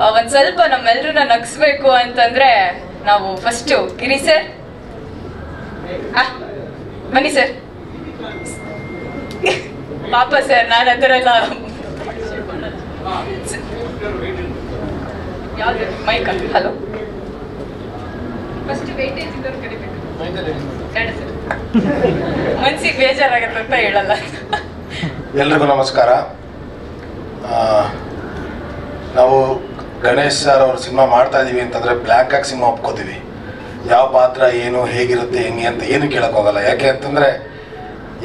ಒಂದ್ ಸ್ವಲ್ಪ ನಮ್ಮೆಲ್ರನ್ನ ನಗಿಸ್ಬೇಕು ಅಂತಂದ್ರೆ ನಾವು ಫಸ್ಟ್ ಗಿರಿ ಸರ್ ಬನ್ನಿ ಸರ್. ಪಾಪ ಸರ್ ನಾನು ಅದರ ಎಲ್ಲ ಮೈಕ್ ಹಲೋ ಫಸ್ಟ್ ವೇಟೇಜ್ ಇದ್ದವ್ರು ಕರಿಬೇಕು ಮನ್ಸಿಗೆ ಬೇಜಾರಾಗತ್ತೆ ಅಂತ ಹೇಳಲ್ಲ. ಎಲ್ರಿಗೂ ನಮಸ್ಕಾರ. ನಾವು ಗಣೇಶ್ ಸರ್ ಅವ್ರ ಸಿನಿಮಾ ಮಾಡ್ತಾ ಇದೀವಿ ಅಂತಂದ್ರೆ ಬ್ಲ್ಯಾಂಕ್ ಆಗಿ ಸಿನಿಮಾ ಒಪ್ಕೋತೀವಿ. ಯಾವ ಪಾತ್ರ ಏನು ಹೇಗಿರುತ್ತೆ ಹೆಂಗೆ ಅಂತ ಏನು ಕೇಳಕ್ ಹೋಗಲ್ಲ. ಯಾಕೆ ಅಂತಂದ್ರೆ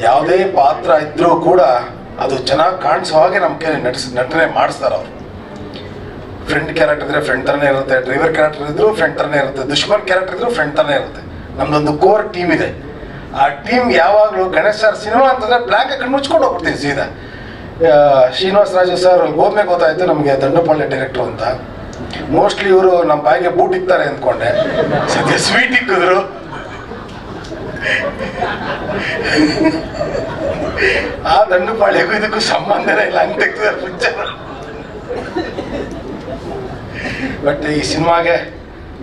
ಯಾವುದೇ ಪಾತ್ರ ಇದ್ರೂ ಕೂಡ ಅದು ಚೆನ್ನಾಗಿ ಕಾಣಿಸೋ ಹಾಗೆ ನಮ್ಮ ಕೈ ನಟನೆ ಮಾಡಿಸ್ತಾರೆ ಅವರು. ಫ್ರೆಂಡ್ ಕ್ಯಾರೆಕ್ಟರ್ ಇದ್ರೆ ಫ್ರೆಂಡ್ ತರನೇ ಇರುತ್ತೆ, ಡ್ರೈವರ್ ಕ್ಯಾರೆಕ್ಟರ್ ಇದ್ರು ಫ್ರೆಂಡ್ ತರನೇ ಇರುತ್ತೆ, ದುಶ್ಮನ್ ಕ್ಯಾರೆಕ್ಟರ್ ಇದ್ರು ಫ್ರೆಂಡ್ ತರನೇ ಇರುತ್ತೆ. ನಮ್ದೊಂದು ಕೋರ್ ಟೀಮ್ ಇದೆ. ಆ ಟೀಮ್ ಯಾವಾಗಲೂ ಗಣೇಶ್ ಸರ್ ಸಿನಿಮಾ ಅಂತಂದ್ರೆ ಬ್ಲ್ಯಾಂಕ್ ಹಾಕಿ ಮುಚ್ಕೊಂಡು ಹೋಗ್ಬಿಡ್ತೀವಿ ಸೀದಾ. ಶ್ರೀನಿವಾಸ ರಾಜು ಸರ್ ಅಲ್ಲಿ ಹೋದ್ಮೇಲೆ ಗೊತ್ತಾಯ್ತು ನಮಗೆ ದಂಡಪಾಳ್ಯ ಡೈರೆಕ್ಟರ್ ಅಂತ. ಮೋಸ್ಟ್ಲಿ ಇವರು ನಮ್ಮ ಬಾಯಿಗೆ ಬೂಟ್ ಇಕ್ತಾರೆ ಅಂದ್ಕೊಂಡೆ, ಸದ್ಯ ಸ್ವೀಟ್ ಇಕ್ಕಿದ್ರು. ಆ ದಂಡಪಾಳ್ಯಕ್ಕೂ ಇದಕ್ಕೂ ಸಂಬಂಧನೇ ಇಲ್ಲ ಅಂತ ತೆಗ್ದಿದ್ದಾರೆ ಪಿಕ್ಚರ್. ಬಟ್ ಈ ಸಿನಿಮಾಗೆ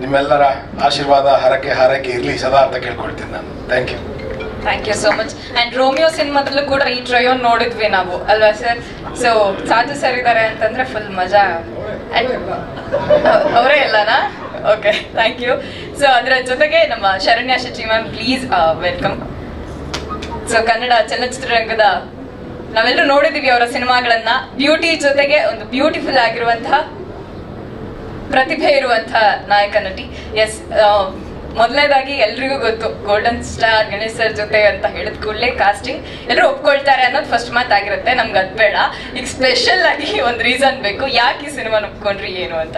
ನಿಮ್ಮೆಲ್ಲರ ಆಶೀರ್ವಾದ ಹಾರೈಕೆ ಇರಲಿ ಸದಾ ಅಂತ ಕೇಳ್ಕೊಳ್ತೀನಿ ನಾನು. Thank you. Thank you so much. And Romeo ಸಿನಿಮಾದಲ್ಲೂ ಕೂಡ ಈ ಟ್ರಯೋನ್ ನೋಡಿದ್ವಿ ನಾವು ಅಲ್ವಾ ಸರ್? ಸೊ ಸಾಜು ಸರ್ ಇದ್ದಾರೆ ಅಂತಂದ್ರೆ ಫುಲ್ ಮಜಾ. ಅವರೇ ಅಲ್ಲನಾ? Okay, thank you. ಸೊ ಅದರ ಜೊತೆಗೆ ನಮ್ಮ Sharanya Shetty ma'am, please welcome. So Kannada ಚಲನಚಿತ್ರರಂಗದ ನಾವೆಲ್ಲರೂ ನೋಡಿದೀವಿ ಅವರ ಸಿನಿಮಾಗಳನ್ನ. ಬ್ಯೂಟಿ ಜೊತೆಗೆ ಒಂದು ಬ್ಯೂಟಿಫುಲ್ ಆಗಿರುವಂತಹ ಪ್ರತಿಭೆ ಇರುವಂತಹ ನಾಯಕ ನಟಿ. ಎಸ್, ಮೊದಲನೇದಾಗಿ ಎಲ್ರಿಗೂ ಗೊತ್ತು ಗೋಲ್ಡನ್ ಸ್ಟಾರ್ ಗಣೇಶ್ ಸರ್ ಜೊತೆ ಅಂತ ಹೇಳಿದ ಕೂಡಲೇ ಕಾಸ್ಟಿಂಗ್ ಎಲ್ಲರೂ ಒಪ್ಕೊಳ್ತಾರೆ ಅನ್ನೋದು ಫಸ್ಟ್ ಮಾತಾಗಿರುತ್ತೆ. ನಮ್ಗೆ ಅದ್ ಬೇಡ, ಈಗ ಸ್ಪೆಷಲ್ ಆಗಿ ಒಂದು ರೀಸನ್ ಬೇಕು, ಯಾಕೆ ಈ ಸಿನಿಮಾ ಒಪ್ಕೊಂಡ್ರಿ ಏನು ಅಂತ.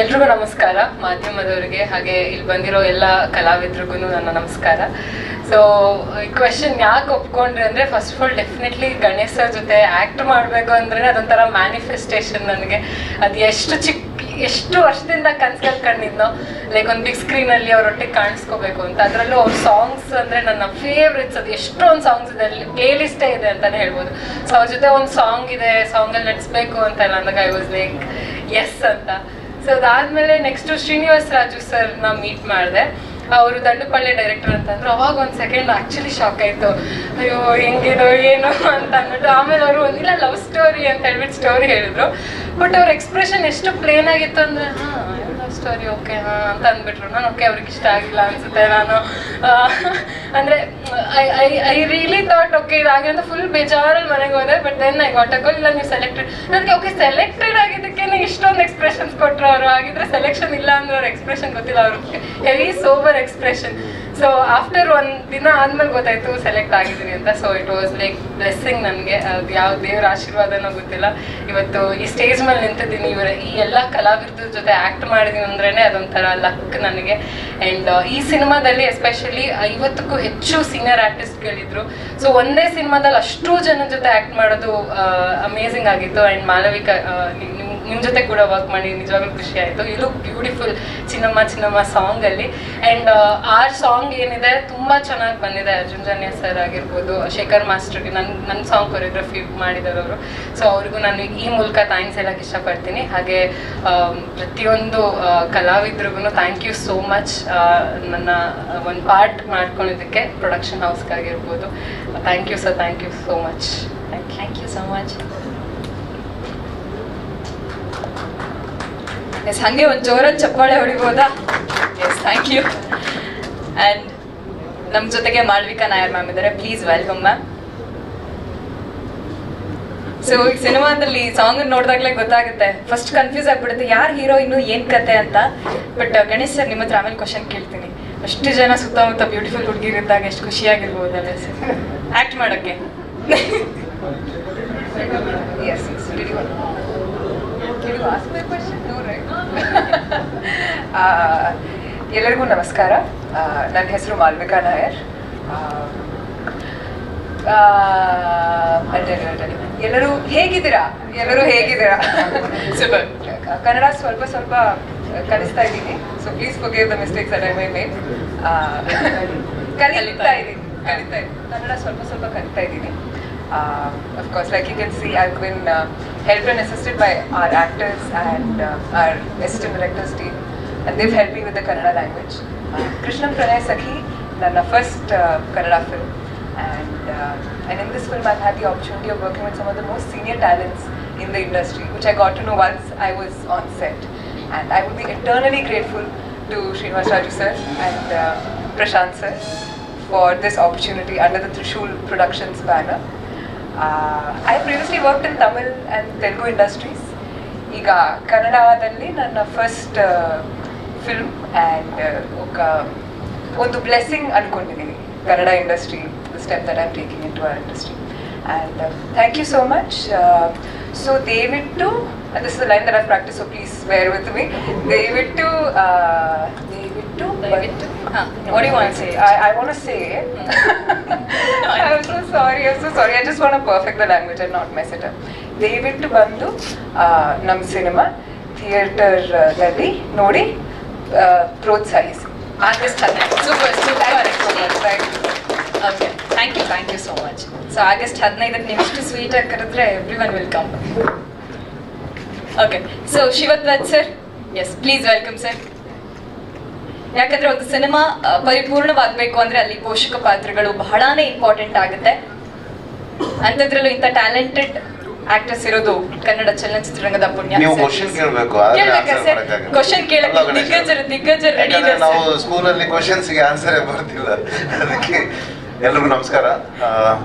ಎಲ್ರಿಗೂ ನಮಸ್ಕಾರ, ಮಾಧ್ಯಮದವರಿಗೆ ಹಾಗೆ ಇಲ್ಲಿ ಬಂದಿರೋ ಎಲ್ಲ ಕಲಾವಿದ್ರಿಗೂ ನನ್ನ ನಮಸ್ಕಾರ. ಸೊ ಈ ಕ್ವೆಶನ್ ಯಾಕೆ ಒಪ್ಕೊಂಡ್ರಿ ಅಂದ್ರೆ, first of all definitely Ganesh sir ಜೊತೆ ಆಕ್ಟ್ ಮಾಡಬೇಕು ಅಂದ್ರೆ ಅದೊಂಥರ ಮ್ಯಾನಿಫೆಸ್ಟೇಷನ್ ನನಗೆ. ಅದು ಎಷ್ಟು ವರ್ಷದಿಂದ ಕನ್ಸಲ್ಲಿ ಕಂಡಿದ್ನೋ, ಲೈಕ್ ಒಂದು ಬಿಗ್ ಸ್ಕ್ರೀನ್ ಅಲ್ಲಿ ಅವರೊಟ್ಟಿಗೆ ಕಾಣಿಸ್ಕೋಬೇಕು ಅಂತ. ಅದರಲ್ಲೂ ಅವ್ರ ಸಾಂಗ್ಸ್ ಅಂದ್ರೆ ನನ್ನ ಫೇವ್ರೇಟ್ಸ್. ಅದು ಎಷ್ಟೊಂದು ಸಾಂಗ್ಸ್ ಇದೆ, ಅಲ್ಲಿ ಪ್ಲೇ ಲಿಸ್ಟೇ ಇದೆ ಅಂತಾನೆ ಹೇಳ್ಬೋದು. ಸೊ ಅವ್ರ ಜೊತೆ ಒಂದು ಸಾಂಗ್ ಇದೆ, ಸಾಂಗಲ್ಲಿ ನಟಿಸ್ಬೇಕು ಅಂತ ಅಂದಾಗ ಐ ವಾಸ್ ಲೈಕ್ ಎಸ್ ಅಂತ. ಸೊ ಅದಾದ್ಮೇಲೆ ನೆಕ್ಸ್ಟ್ ಶ್ರೀನಿವಾಸ ರಾಜು ಸರ್ ನಾ ಮೀಟ್ ಮಾಡಿದೆ. ಅವರು ದಂಡಪಾಳ್ಯ ಡೈರೆಕ್ಟರ್ ಅಂತಂದ್ರು. ಅವಾಗ ಒಂದು ಸೆಕೆಂಡ್ ಆಕ್ಚುಲಿ ಶಾಕ್ ಆಯ್ತು, ಅಯ್ಯೋ ಹೆಂಗಿರೋ ಏನು ಅಂತ ಅಂದ್ಬಿಟ್ಟು. ಆಮೇಲೆ ಅವರು ಒಂದಿಲ್ಲ ಲವ್ ಸ್ಟೋರಿ ಅಂತ ಹೇಳ್ಬಿಟ್ಟು ಸ್ಟೋರಿ ಹೇಳಿದ್ರು. ಬಟ್ ಅವ್ರ ಎಕ್ಸ್ಪ್ರೆಷನ್ ಎಷ್ಟು ಪ್ಲೇನ್ ಆಗಿತ್ತು ಅಂದ್ರೆ, ಲವ್ ಸ್ಟೋರಿ ಓಕೆ ಅಂತ ಅಂದ್ಬಿಟ್ರು. ನಾನು ಓಕೆ ಅವ್ರಿಗೆ ಇಷ್ಟ ಆಗಿಲ್ಲ ಅನ್ಸುತ್ತೆ. ನಾನು ಅಂದ್ರೆ ಐ ರಿಯಲಿ ಥಾಟ್ ಓಕೆ ಇದಾಗಿ ಅಂತ ಫುಲ್ ಬೇಜಾರಲ್ಲಿ ಮನೆಗೆ ಹೋದೆ. But then I got a call, ಇಲ್ಲ ನೀವು ಸೆಲೆಕ್ಟೆಡ್. ನನಗೆ ಓಕೆ ಸೆಲೆಕ್ಟೆಡ್ ಆಗಿದ್ದಕ್ಕೆ ಇಷ್ಟೊಂದು ಎಕ್ಸ್ಪ್ರೆಷನ್ಸ್ ಕೊಟ್ಟರು ಅವರು. ಆಗಿದ್ರೆ ಸೆಲೆಕ್ಷನ್ ಇಲ್ಲ ಅಂದ್ರೆ ಅವ್ರ ಎಕ್ಸ್ಪ್ರೆಷನ್ ಗೊತ್ತಿಲ್ಲ, ಅವ್ರಿಗೆ heavy sober expression. So after ಒಂದು ದಿನ ಆದ್ಮೇಲೆ ಗೊತ್ತಾಯ್ತು ಸೆಲೆಕ್ಟ್ ಆಗಿದ್ದೀನಿ ಅಂತ. So it was like blessing ನನಗೆ. ಅದು ಯಾವ ದೇವ್ರ ಆಶೀರ್ವಾದನೋ ಗೊತ್ತಿಲ್ಲ, ಇವತ್ತು ಈ ಸ್ಟೇಜ್ ಮೇಲೆ ನಿಂತಿದ್ದೀನಿ. ಈ ಎಲ್ಲ ಕಲಾವಿದ್ರ ಜೊತೆ ಆಕ್ಟ್ ಮಾಡಿದೀನಿ ಅಂದ್ರೇನೆ ಅದೊಂಥರ ಲಕ್ ನನಗೆ. ಅಂಡ್ ಈ ಸಿನಿಮಾದಲ್ಲಿ ಎಸ್ಪೆಷಲಿ 50ಕ್ಕೂ ಹೆಚ್ಚು ಸೀನಿಯರ್ ಆರ್ಟಿಸ್ಟ್ಗಳಿದ್ರು. ಸೊ ಒಂದೇ ಸಿನಿಮಾದಲ್ಲಿ ಅಷ್ಟು ಜನ ಜೊತೆ ಆಕ್ಟ್ ಮಾಡೋದು ಅಮೇಝಿಂಗ್ ಆಗಿತ್ತು. ಅಂಡ್ ಮಾಲವಿಕಾ, ನಿಮ್ಮ ಜೊತೆ ಕೂಡ ವರ್ಕ್ ಮಾಡಿ ನಿಜವಾಗ್ಲೂ ಖುಷಿ ಆಯಿತು. ಇದು ಬ್ಯೂಟಿಫುಲ್ ಚಿನ್ನಮ್ಮ ಸಾಂಗ್ ಅಲ್ಲಿ. ಅಂಡ್ ಆ ಸಾಂಗ್ ಏನಿದೆ ತುಂಬಾ ಚೆನ್ನಾಗಿ ಬಂದಿದೆ. ಅರ್ಜುನ್ ಜನ್ಯ ಸರ್ ಆಗಿರ್ಬೋದು, ಶೇಖರ್ ಮಾಸ್ಟರ್ಗೆ ನನ್ನ ಸಾಂಗ್ ಕೊರಿಯೋಗ್ರಫಿ ಮಾಡಿದವರು. ಸೊ ಅವ್ರಿಗೂ ನಾನು ಈ ಮೂಲಕ ಥ್ಯಾಂಕ್ಸ್ ಹೇಳಕ್ಕೆ ಇಷ್ಟಪಡ್ತೀನಿ. ಹಾಗೆ ಪ್ರತಿಯೊಂದು ಕಲಾವಿದ್ರಿಗೂ ಥ್ಯಾಂಕ್ ಯು ಸೋ ಮಚ್. ನನ್ನ ಒಂದು ಪಾರ್ಟ್ ಮಾಡ್ಕೊಂಡಿದ್ದಕ್ಕೆ ಪ್ರೊಡಕ್ಷನ್ ಹೌಸ್ಗಾಗಿರ್ಬೋದು thank you sir, thank you so much. Thank you so much. Yes, ಹಂಗೆ ಒಂದು ಜೋರಾದ ಚಪ್ಪಾಳೆ ಹೊಡಿಬೋದಾ? Yes, thank you. ಆ್ಯಂಡ್ ನಮ್ಮ ಜೊತೆಗೆ ಮಾಳವಿಕಾ ನಾಯರ್ ಮ್ಯಾಮ್ ಇದ್ದಾರೆ, ಪ್ಲೀಸ್ ವೆಲ್ಕಮ್ ಮ್ಯಾಮ್. ಸೊ ಈ ಸಿನಿಮಾದಲ್ಲಿ ಸಾಂಗ್ ನೋಡಿದಾಗಲೇ ಗೊತ್ತಾಗುತ್ತೆ, ಫಸ್ಟ್ ಕನ್ಫ್ಯೂಸ್ ಆಗ್ಬಿಡುತ್ತೆ ಯಾರು ಹೀರೋಯಿನ್ನು ಏನು ಕತೆ ಅಂತ. ಬಟ್ ಗಣೇಶ್ ಸರ್, ನಿಮ್ಮ ಹತ್ರ ಆಮೇಲೆ ಕ್ವಶನ್ ಕೇಳ್ತೀನಿ. ಅಷ್ಟು ಜನ ಸುತ್ತಮುತ್ತ ಬ್ಯೂಟಿಫುಲ್ ಹುಡುಗಿರಿದ್ದಾಗ ಎಷ್ಟು ಖುಷಿಯಾಗಿರ್ಬೋದಲ್ಲ ಸರ್ ಆ್ಯಕ್ಟ್ ಮಾಡೋಕ್ಕೆ? ಎಸ್, ಎಲ್ಲರಿಗೂ ನಮಸ್ಕಾರ. ನನ್ನ ಹೆಸರು ಮಾಳವಿಕಾ ನಾಯರ್. ಎಲ್ಲರೂ ಹೇಗಿದ್ದೀರಾ? ಸೂಪರ್. ಕನ್ನಡ ಸ್ವಲ್ಪ ಕಲಿಸ್ತಾ ಇದ್ದೀನಿ, so please forgive the mistakes that I my made. ಕಲಿತಾ ಇದ್ದೀನಿ ಕನ್ನಡ ಸ್ವಲ್ಪ ಕಲಿತಾ ಇದ್ದೀನಿ. Of course, like you can see, I've been helped and assisted by our actors and our assistant directors team, and they've helped me with the Kannada language. Krishnam Pranay Sakhi, my first Kannada film, and in this film I've had the opportunity of working with some of the most senior talents in the industry, which I got to know once I was on set. And I would be eternally grateful to Srinivas Raju sir and Prashant sir for this opportunity under the Trishul Productions banner. I previously worked in Tamil and Telugu industries. Iga Kannadadalli ನನ್ನ first film and ಒಂದು blessing ಅನ್ಕೊಂಡಿದ್ದೀನಿ Kannada industry, the step that I'm taking into our industry. And thank you so much. So Devittu, and this is a line that I've practiced, so please bear with me. Devittu. What do you want to say? I want to say it. I'm so sorry. I just want to perfect the language and not mess it up. Devittu bandu nam cinema theater dalli nodi protsahiಸಿ. August 15. Super. Okay, thank you so much. So August 15 ನೀವು ಇಷ್ಟು sweet ಆಗಿ ಕರೆದ್ರೆ everyone will come. Okay, so Shivadhwaj sir, S please welcome sir. ಯಾಕಂದ್ರೆ ಒಂದು cinema ಪರಿಪೂರ್ಣವಾಗಬೇಕು ಅಂದ್ರೆ ಅಲ್ಲಿ ಪೋಷಕ ಪಾತ್ರಗಳು ಬಹಳಾನೇ ಇಂಪಾರ್ಟೆಂಟ್ ಆಗುತ್ತೆ. ಅಂಥದ್ರಲ್ಲೂ ಇಂಥ ಟ್ಯಾಲೆಂಟೆಡ್ ಆಕ್ಟರ್ಸ್ ಇರೋದು ಕನ್ನಡ ಚಲನಚಿತ್ರರಂಗದ ಪುಣ್ಯ. ನೀವು ಕ್ವಶನ್ ಕೇಳಬೇಕು, ಕ್ವಶನ್ ಕೇಳಕ್ಕೆ ದಿಗ್ಗಜರು ರೆಡಿ ಇದೆ. ನಾವು ಸ್ಕೂಲಲ್ಲಿ ಕ್ವಶನ್ಸ್ ಗೆ ಆನ್ಸರೇ ಬರ್ತಿಲ್ಲ. ಅದಕ್ಕೆ ಎಲ್ರಿಗೂ ನಮಸ್ಕಾರ.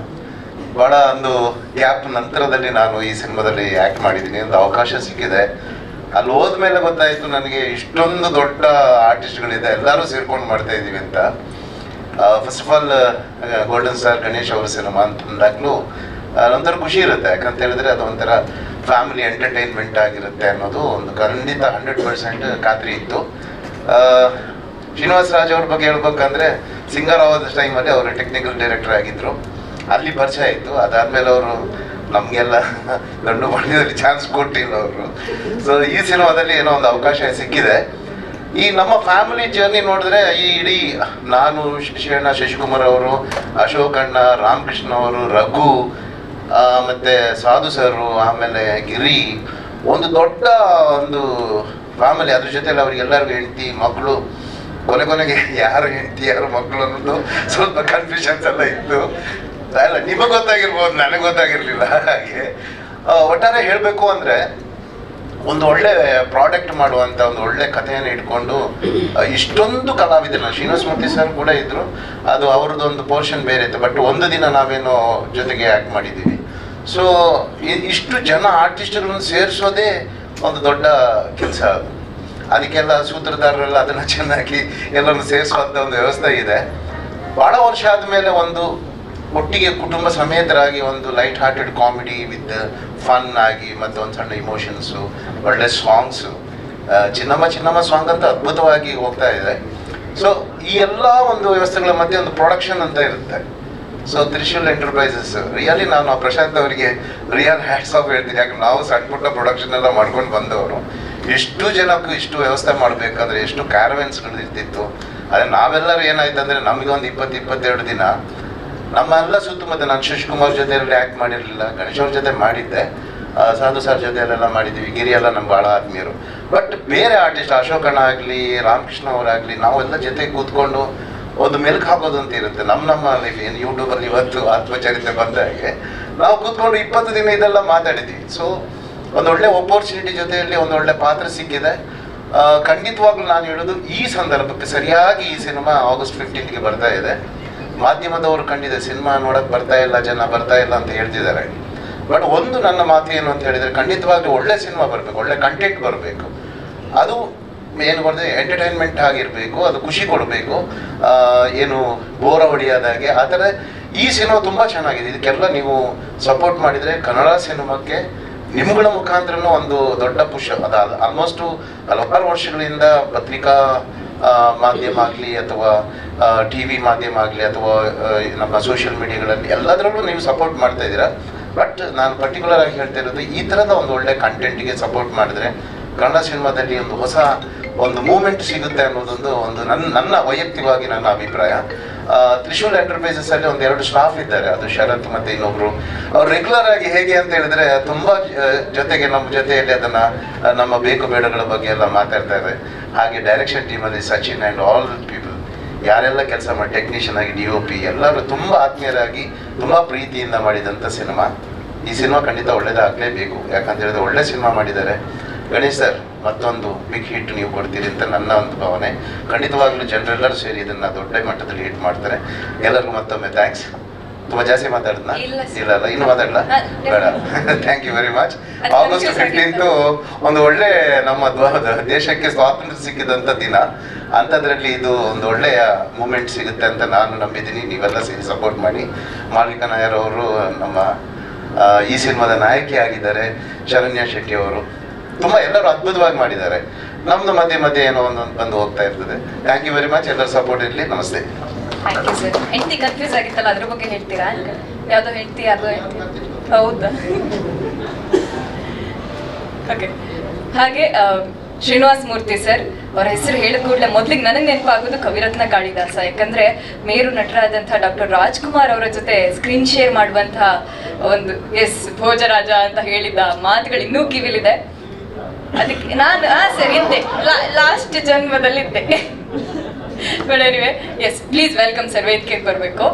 ಬಹಳ ಒಂದು ಗ್ಯಾಪ್ ನಂತರದಲ್ಲಿ ನಾನು ಈ ಸಿನಿಮಾದಲ್ಲಿ ಆಕ್ಟ್ ಮಾಡಿದ್ದೀನಿ. ಒಂದು ಅವಕಾಶ ಸಿಕ್ಕಿದೆ. ಅಲ್ಲಿ ಹೋದ್ಮೇಲೆ ಗೊತ್ತಾಯ್ತು ನನಗೆ ಇಷ್ಟೊಂದು ದೊಡ್ಡ ಆರ್ಟಿಸ್ಟ್ಗಳಿದೆ, ಎಲ್ಲರೂ ಸೇರ್ಕೊಂಡು ಮಾಡ್ತಾ ಇದೀವಿ ಅಂತ. First of all golden star Ganesh ಅವರ ಸಿನಿಮಾ ಅಂತಂದಾಗ್ಲೂ ಒಂಥರ ಖುಷಿ ಇರುತ್ತೆ. ಯಾಕಂತ ಹೇಳಿದ್ರೆ ಅದು ಒಂಥರ ಫ್ಯಾಮಿಲಿ ಎಂಟರ್ಟೈನ್ಮೆಂಟ್ ಆಗಿರುತ್ತೆ ಅನ್ನೋದು ಒಂದು ಖಂಡಿತ 100% ಖಾತ್ರಿ ಇತ್ತು. ಶ್ರೀನಿವಾಸ್ ರಾಜ್ ಅವ್ರ ಬಗ್ಗೆ ಹೇಳ್ಬೇಕಂದ್ರೆ ಸಿಂಗರಾವದ ಟೈಮಲ್ಲಿ ಅವರು ಟೆಕ್ನಿಕಲ್ ಡೈರೆಕ್ಟರ್ ಆಗಿದ್ರು, ಅಲ್ಲಿ ಪರಿಚಯ ಇತ್ತು. ಅದಾದ್ಮೇಲೆ ಅವರು ನಮಗೆಲ್ಲ ದೊಡ್ಡ ಬಣ್ಣದಲ್ಲಿ ಚಾನ್ಸ್ ಕೊಟ್ಟಿಲ್ಲ ಅವರು. ಸೊ ಈ ಸಿನಿಮಾದಲ್ಲಿ ಏನೋ ಒಂದು ಅವಕಾಶ ಸಿಕ್ಕಿದೆ. ಈ ನಮ್ಮ ಫ್ಯಾಮಿಲಿ ಜರ್ನಿ ನೋಡಿದ್ರೆ ಈ ಇಡೀ ನಾನು, ಶಶಿಕುಮಾರ್ ಅವರು, ಅಶೋಕ್ ಅಣ್ಣ, ರಾಮಕೃಷ್ಣ ಅವರು, ರಘು, ಮತ್ತೆ ಸಾಧು ಸರು, ಆಮೇಲೆ ಗಿರಿ, ಒಂದು ದೊಡ್ಡ ಒಂದು ಫ್ಯಾಮಿಲಿ. ಅದ್ರ ಜೊತೆಲಿ ಅವ್ರಿಗೆಲ್ಲರಿಗೂ ಹೆಂಡತಿ ಮಕ್ಕಳು, ಕೊನೆಗೆ ಯಾರು ಹೆಂಡತಿ ಯಾರು ಮಕ್ಕಳು ಅನ್ನೋದು ಸ್ವಲ್ಪ ಕನ್ಫ್ಯೂಷನ್ಸ್ ಎಲ್ಲ ಇತ್ತು. ಅಲ್ಲ, ನಿಮಗೆ ಗೊತ್ತಾಗಿರ್ಬೋದು, ನನಗೆ ಗೊತ್ತಾಗಿರ್ಲಿಲ್ಲ. ಹಾಗೆ ಒಟ್ಟಾರೆ ಹೇಳಬೇಕು ಅಂದರೆ ಒಂದು ಒಳ್ಳೆ ಪ್ರಾಡಕ್ಟ್ ಮಾಡುವಂಥ ಒಂದು ಒಳ್ಳೆ ಕಥೆಯನ್ನು ಇಟ್ಕೊಂಡು ಇಷ್ಟೊಂದು ಕಲಾವಿದರು, ಶ್ರೀನಿವಾಸ್ ಮೂರ್ತಿ ಸರ್ ಕೂಡ ಇದ್ರು, ಅದು ಅವ್ರದ್ದು ಒಂದು ಪೋರ್ಷನ್ ಬೇರೆ ಇತ್ತು. ಬಟ್ ಒಂದು ದಿನ ನಾವೇನೋ ಜೊತೆಗೆ ಆ್ಯಕ್ಟ್ ಮಾಡಿದ್ದೀವಿ. ಸೊ ಇಷ್ಟು ಜನ ಆರ್ಟಿಸ್ಟ್ಗಳನ್ನು ಸೇರಿಸೋದೇ ಒಂದು ದೊಡ್ಡ ಕೆಲಸ. ಅದು ಅದಕ್ಕೆಲ್ಲ ಸೂತ್ರಧಾರರೆಲ್ಲ ಅದನ್ನು ಚೆನ್ನಾಗಿ ಎಲ್ಲರನ್ನು ಸೇರಿಸುವಂಥ ಒಂದು ವ್ಯವಸ್ಥೆ ಇದೆ. ಭಾಳ ವರ್ಷ ಆದಮೇಲೆ ಒಂದು ಒಟ್ಟಿಗೆ ಕುಟುಂಬ ಸಮೇತರಾಗಿ ಒಂದು light hearted comedy with fun ಆಗಿ ಮತ್ತು ಒಂದು ಸಣ್ಣ ಇಮೋಷನ್ಸು, ಒಳ್ಳೆ ಸಾಂಗ್ಸು. ಚಿನ್ನಮ್ಮ ಸಾಂಗ್ ಅಂತ ಅದ್ಭುತವಾಗಿ ಹೋಗ್ತಾ ಇದೆ. ಸೊ ಈ ಎಲ್ಲ ಒಂದು ವ್ಯವಸ್ಥೆಗಳ ಮಧ್ಯೆ ಒಂದು ಪ್ರೊಡಕ್ಷನ್ ಅಂತ ಇರುತ್ತೆ. ಸೊ ತ್ರಿಶೂಲ್ ಎಂಟರ್ಪ್ರೈಸಸ್ ರಿಯಲಿ ನಾನು ಪ್ರಶಾಂತ್ ಅವರಿಗೆ ರಿಯಲ್ ಹ್ಯಾಟ್ಸ್ ಆಫ್ ಹೇಳ್ತೀನಿ. ಯಾಕಂದ್ರೆ ನಾವು ಸಣ್ಣ ಪುಟ್ಟ ಪ್ರೊಡಕ್ಷನ್ ಎಲ್ಲ ಮಾಡ್ಕೊಂಡು ಬಂದವರು. ಎಷ್ಟು ಜನಕ್ಕೂ ಇಷ್ಟು ವ್ಯವಸ್ಥೆ ಮಾಡಬೇಕಾದ್ರೆ ಎಷ್ಟು ಕ್ಯಾರವೆನ್ಸ್ಗಳು ಇರ್ತಿತ್ತು. ಅದೇ ನಾವೆಲ್ಲರೂ ಏನಾಯ್ತು ಅಂದರೆ ನಮಗೆ ಒಂದು 20-22 ದಿನ ನಮ್ಮೆಲ್ಲ ಸುತ್ತಮುತ್ತ, ನಾನು ಶಶಿಕುಮಾರ್ ಜೊತೆಯಲ್ಲಿ ಆ್ಯಕ್ಟ್ ಮಾಡಿರಲಿಲ್ಲ, ಗಣೇಶ್ ಅವ್ರ ಜೊತೆ ಮಾಡಿದ್ದೆ, ಸಾಧು ಸರ್ ಜೊತೆಯಲ್ಲೆಲ್ಲ ಮಾಡಿದ್ದೀವಿ, ಗಿರಿ ಎಲ್ಲ ನಮ್ಗೆ ಭಾಳ ಆತ್ಮೀಯರು. ಬಟ್ ಬೇರೆ ಆರ್ಟಿಸ್ಟ್ ಅಶೋಕಣ್ಣ ಆಗಲಿ, ರಾಮಕೃಷ್ಣ ಅವರಾಗಲಿ, ನಾವೆಲ್ಲ ಜೊತೆಗೆ ಕೂತ್ಕೊಂಡು ಒಂದು ಮೆಲ್ಕ್ ಹಾಕೋದು ಅಂತ ಇರುತ್ತೆ. ನಮ್ಮ ಲೈಫ್ ಏನು ಯೂಟ್ಯೂಬಲ್ಲಿ ಇವತ್ತು ಆತ್ಮಚರಿತ್ರೆ ಬಂದ ಹಾಗೆ ನಾವು ಕೂತ್ಕೊಂಡು 20 ದಿನ ಇದೆಲ್ಲ ಮಾತಾಡಿದ್ದೀವಿ. ಸೊ ಒಂದೊಳ್ಳೆ ಅಪರ್ಚುನಿಟಿ ಜೊತೆಯಲ್ಲಿ ಒಂದೊಳ್ಳೆ ಪಾತ್ರ ಸಿಕ್ಕಿದೆ. ಖಂಡಿತವಾಗ್ಲೂ ನಾನು ಹೇಳೋದು ಈ ಸಂದರ್ಭಕ್ಕೆ ಸರಿಯಾಗಿ ಈ ಸಿನಿಮಾ August 15ಗೆ ಬರ್ತಾ ಇದೆ. ಮಾಧ್ಯಮದವರು ಕಂಡಿದೆ ಸಿನಿಮಾ ನೋಡೋಕೆ ಬರ್ತಾ ಇಲ್ಲ, ಜನ ಬರ್ತಾ ಇಲ್ಲ ಅಂತ ಹೇಳ್ತಿದ್ದಾರೆ. ಬಟ್ ಒಂದು ನನ್ನ ಮಾತು ಏನು ಅಂತ ಹೇಳಿದರೆ, ಖಂಡಿತವಾಗ್ಲೂ ಒಳ್ಳೆ ಸಿನಿಮಾ ಬರಬೇಕು, ಒಳ್ಳೆ ಕಂಟೆಂಟ್ ಬರಬೇಕು. ಅದು ಏನು ಬರ್ತದೆ, ಎಂಟರ್ಟೈನ್ಮೆಂಟ್ ಆಗಿರಬೇಕು, ಅದು ಖುಷಿ ಕೊಡಬೇಕು, ಏನು ಬೋರ ಹೊಡೆಯೋದಾಗೆ ಆ ಥರ. ಈ ಸಿನಿಮಾ ತುಂಬ ಚೆನ್ನಾಗಿದೆ. ಇದಕ್ಕೆಲ್ಲ ನೀವು ಸಪೋರ್ಟ್ ಮಾಡಿದರೆ ಕನ್ನಡ ಸಿನಿಮಾಕ್ಕೆ ನಿಮ್ಗಳ ಮುಖಾಂತರನೂ ಒಂದು ದೊಡ್ಡ ಪುಷ್. ಅದು ಆಲ್ಮೋಸ್ಟು ಹಲವಾರು ವರ್ಷಗಳಿಂದ ಪತ್ರಿಕಾ ಮಾಧ್ಯಮ ಆಗಲಿ ಅಥವಾ TV ಮಾಧ್ಯಮ ಆಗಲಿ ಅಥವಾ ನಮ್ಮ ಸೋಷಿಯಲ್ ಮೀಡಿಯಾಗಳಲ್ಲಿ ಎಲ್ಲದರಲ್ಲೂ ನೀವು ಸಪೋರ್ಟ್ ಮಾಡ್ತಾ ಇದ್ದೀರಾ. ಬಟ್ ನಾನು ಪರ್ಟಿಕ್ಯುಲರ್ ಆಗಿ ಹೇಳ್ತಾ ಇರೋದು, ಈ ಥರದ ಒಂದು ಒಳ್ಳೆ ಕಂಟೆಂಟಿಗೆ ಸಪೋರ್ಟ್ ಮಾಡಿದ್ರೆ ಕನ್ನಡ ಸಿನಿಮಾದಲ್ಲಿ ಒಂದು ಹೊಸ ಒಂದು ಮೂಮೆಂಟ್ ಸಿಗುತ್ತೆ ಅನ್ನೋದೊಂದು ನನ್ನ ವೈಯಕ್ತಿಕವಾಗಿ ನನ್ನ ಅಭಿಪ್ರಾಯ. ತ್ರಿಶೂಲ್ ಎಂಟರ್ಪ್ರೈಸಸ್ ಅಲ್ಲಿ ಒಂದೆರಡು ಸ್ಟಾಫ್ ಇದ್ದಾರೆ, ಅದು ಶರತ್ ಮತ್ತೆ ಇನ್ನೊಬ್ರು. ಅವ್ರು ರೆಗ್ಯುಲರ್ ಆಗಿ ಹೇಗೆ ಅಂತ ಹೇಳಿದ್ರೆ ತುಂಬಾ ಜೊತೆಗೆ ನಮ್ಮ ಜೊತೆಯಲ್ಲಿ ಅದನ್ನ ನಮ್ಮ ಬೇಕು ಬೇಡಗಳ ಬಗ್ಗೆ ಎಲ್ಲ ಮಾತಾಡ್ತಾರೆ. ಹಾಗೆ ಡೈರೆಕ್ಷನ್ ಟೀಮ್ ಅಲ್ಲಿ ಸಚಿನ್ ಅಂಡ್ ಆಲ್ ಪೀಪಲ್ ಯಾರೆಲ್ಲ ಕೆಲಸ ಮಾಡಿ ಟೆಕ್ನಿಷಿಯನ್ ಆಗಿ DOP ಎಲ್ಲರೂ ತುಂಬಾ ಆತ್ಮೀಯರಾಗಿ ತುಂಬಾ ಪ್ರೀತಿಯಿಂದ ಮಾಡಿದಂಥ ಸಿನಿಮಾ. ಈ ಸಿನಿಮಾ ಖಂಡಿತ ಒಳ್ಳೇದಾಗಲೇಬೇಕು, ಯಾಕಂತ ಹೇಳಿದ್ರೆ ಒಳ್ಳೆ ಸಿನಿಮಾ ಮಾಡಿದ್ದಾರೆ. ಗಣೇಶ್ ಸರ್ ಮತ್ತೊಂದು ಬಿಗ್ ಹಿಟ್ ನೀವು ಕೊಡ್ತೀರಿ ಅಂತ ನನ್ನ ಒಂದು ಭಾವನೆ. ಖಂಡಿತವಾಗ್ಲೂ ಜನರೆಲ್ಲರೂ ಸೇರಿ ಇದನ್ನ ದೊಡ್ಡ ಮಟ್ಟದಲ್ಲಿ ಹಿಟ್ ಮಾಡ್ತಾರೆ. ಎಲ್ಲರಿಗೂ ಮತ್ತೊಮ್ಮೆ ಥ್ಯಾಂಕ್ಸ್. ತುಂಬಾ ಜಾಸ್ತಿ ಮಾತಾಡಿದ್ನಾ? ಇಲ್ಲ ಇನ್ನು ಮಾತಾಡಲ್ಲ ಬೇಡ. Thank you very much. August 15th ಒಂದು ಒಳ್ಳೆ ನಮ್ಮ ದೇಶಕ್ಕೆ ಸ್ವಾತಂತ್ರ್ಯ ಸಿಕ್ಕಿದಂಥ ದಿನ. ಅಂಥದ್ರಲ್ಲಿ ಇದು ಒಂದು ಒಳ್ಳೆಯ ಮೂಮೆಂಟ್ ಸಿಗುತ್ತೆ ಅಂತ ನಾನು ನಂಬಿದ್ದೀನಿ. ನೀವೆಲ್ಲ ಸೇರಿ ಸಪೋರ್ಟ್ ಮಾಡಿ. ಮಾಲವಿಕಾ ನಾಯರ್ ಅವರು ನಮ್ಮ ಈ ಸಿನಿಮಾದ ನಾಯಕಿ ಆಗಿದ್ದಾರೆ. ಶರಣ್ಯ ಶೆಟ್ಟಿ ಅವರು ತುಂಬ ಎಲ್ಲರೂ ಅದ್ಭುತವಾಗಿ ಮಾಡಿದ್ದಾರೆ. ನಮ್ದು ಮಧ್ಯೆ ಮಧ್ಯೆ ಏನೋ ಒಂದೊಂದು ಬಂದು ಹೋಗ್ತಾ ಇರ್ತದೆ. Thank you very much. ಎಲ್ಲರ ಸಪೋರ್ಟ್ ಇರಲಿ. ನಮಸ್ತೆ. Thank you sir. ಹೆಂಡತಿ ಕನ್ಫ್ಯೂಸ್ ಆಗಿತ್ತಲ್ಲ, ಅದ್ರ ಬಗ್ಗೆ ಹೇಳ್ತೀರಾ? ಯಾವುದೋ ಹೆಂಡತಿ ಯಾರ್ದೋ ಹೆಂಡತಿ? ಹೌದಾ? ಓಕೆ. ಹಾಗೆ ಶ್ರೀನಿವಾಸ್ ಮೂರ್ತಿ ಸರ್ ಅವರ ಹೆಸರು ಹೇಳಿದ ಕೂಡಲೇ ಮೊದಲಿಗೆ ನನಗೆ ನೆನಪಾಗೋದು ಕವಿರತ್ನ ಕಾಳಿದಾಸ. ಯಾಕಂದ್ರೆ ಮೇರು ನಟರಾದಂತಹ ಡಾಕ್ಟರ್ ರಾಜ್ಕುಮಾರ್ ಅವರ ಜೊತೆ ಸ್ಕ್ರೀನ್ ಶೇರ್ ಮಾಡುವಂತಹ ಒಂದು ಭೋಜರಾಜ ಅಂತ ಹೇಳಿದ ಮಾತುಗಳು ಇನ್ನೂ ಕಿವಿಲಿದೆ. ಅದಕ್ಕೆ ನಾನು ಸರ್ ಇದ್ದೆ, ಲಾಸ್ಟ್ ಜನ್ಮದಲ್ಲಿದ್ದೆ. But anyway yes, please welcome sir, ವೇದಿಕೆಗೆ ಬರಬೇಕು.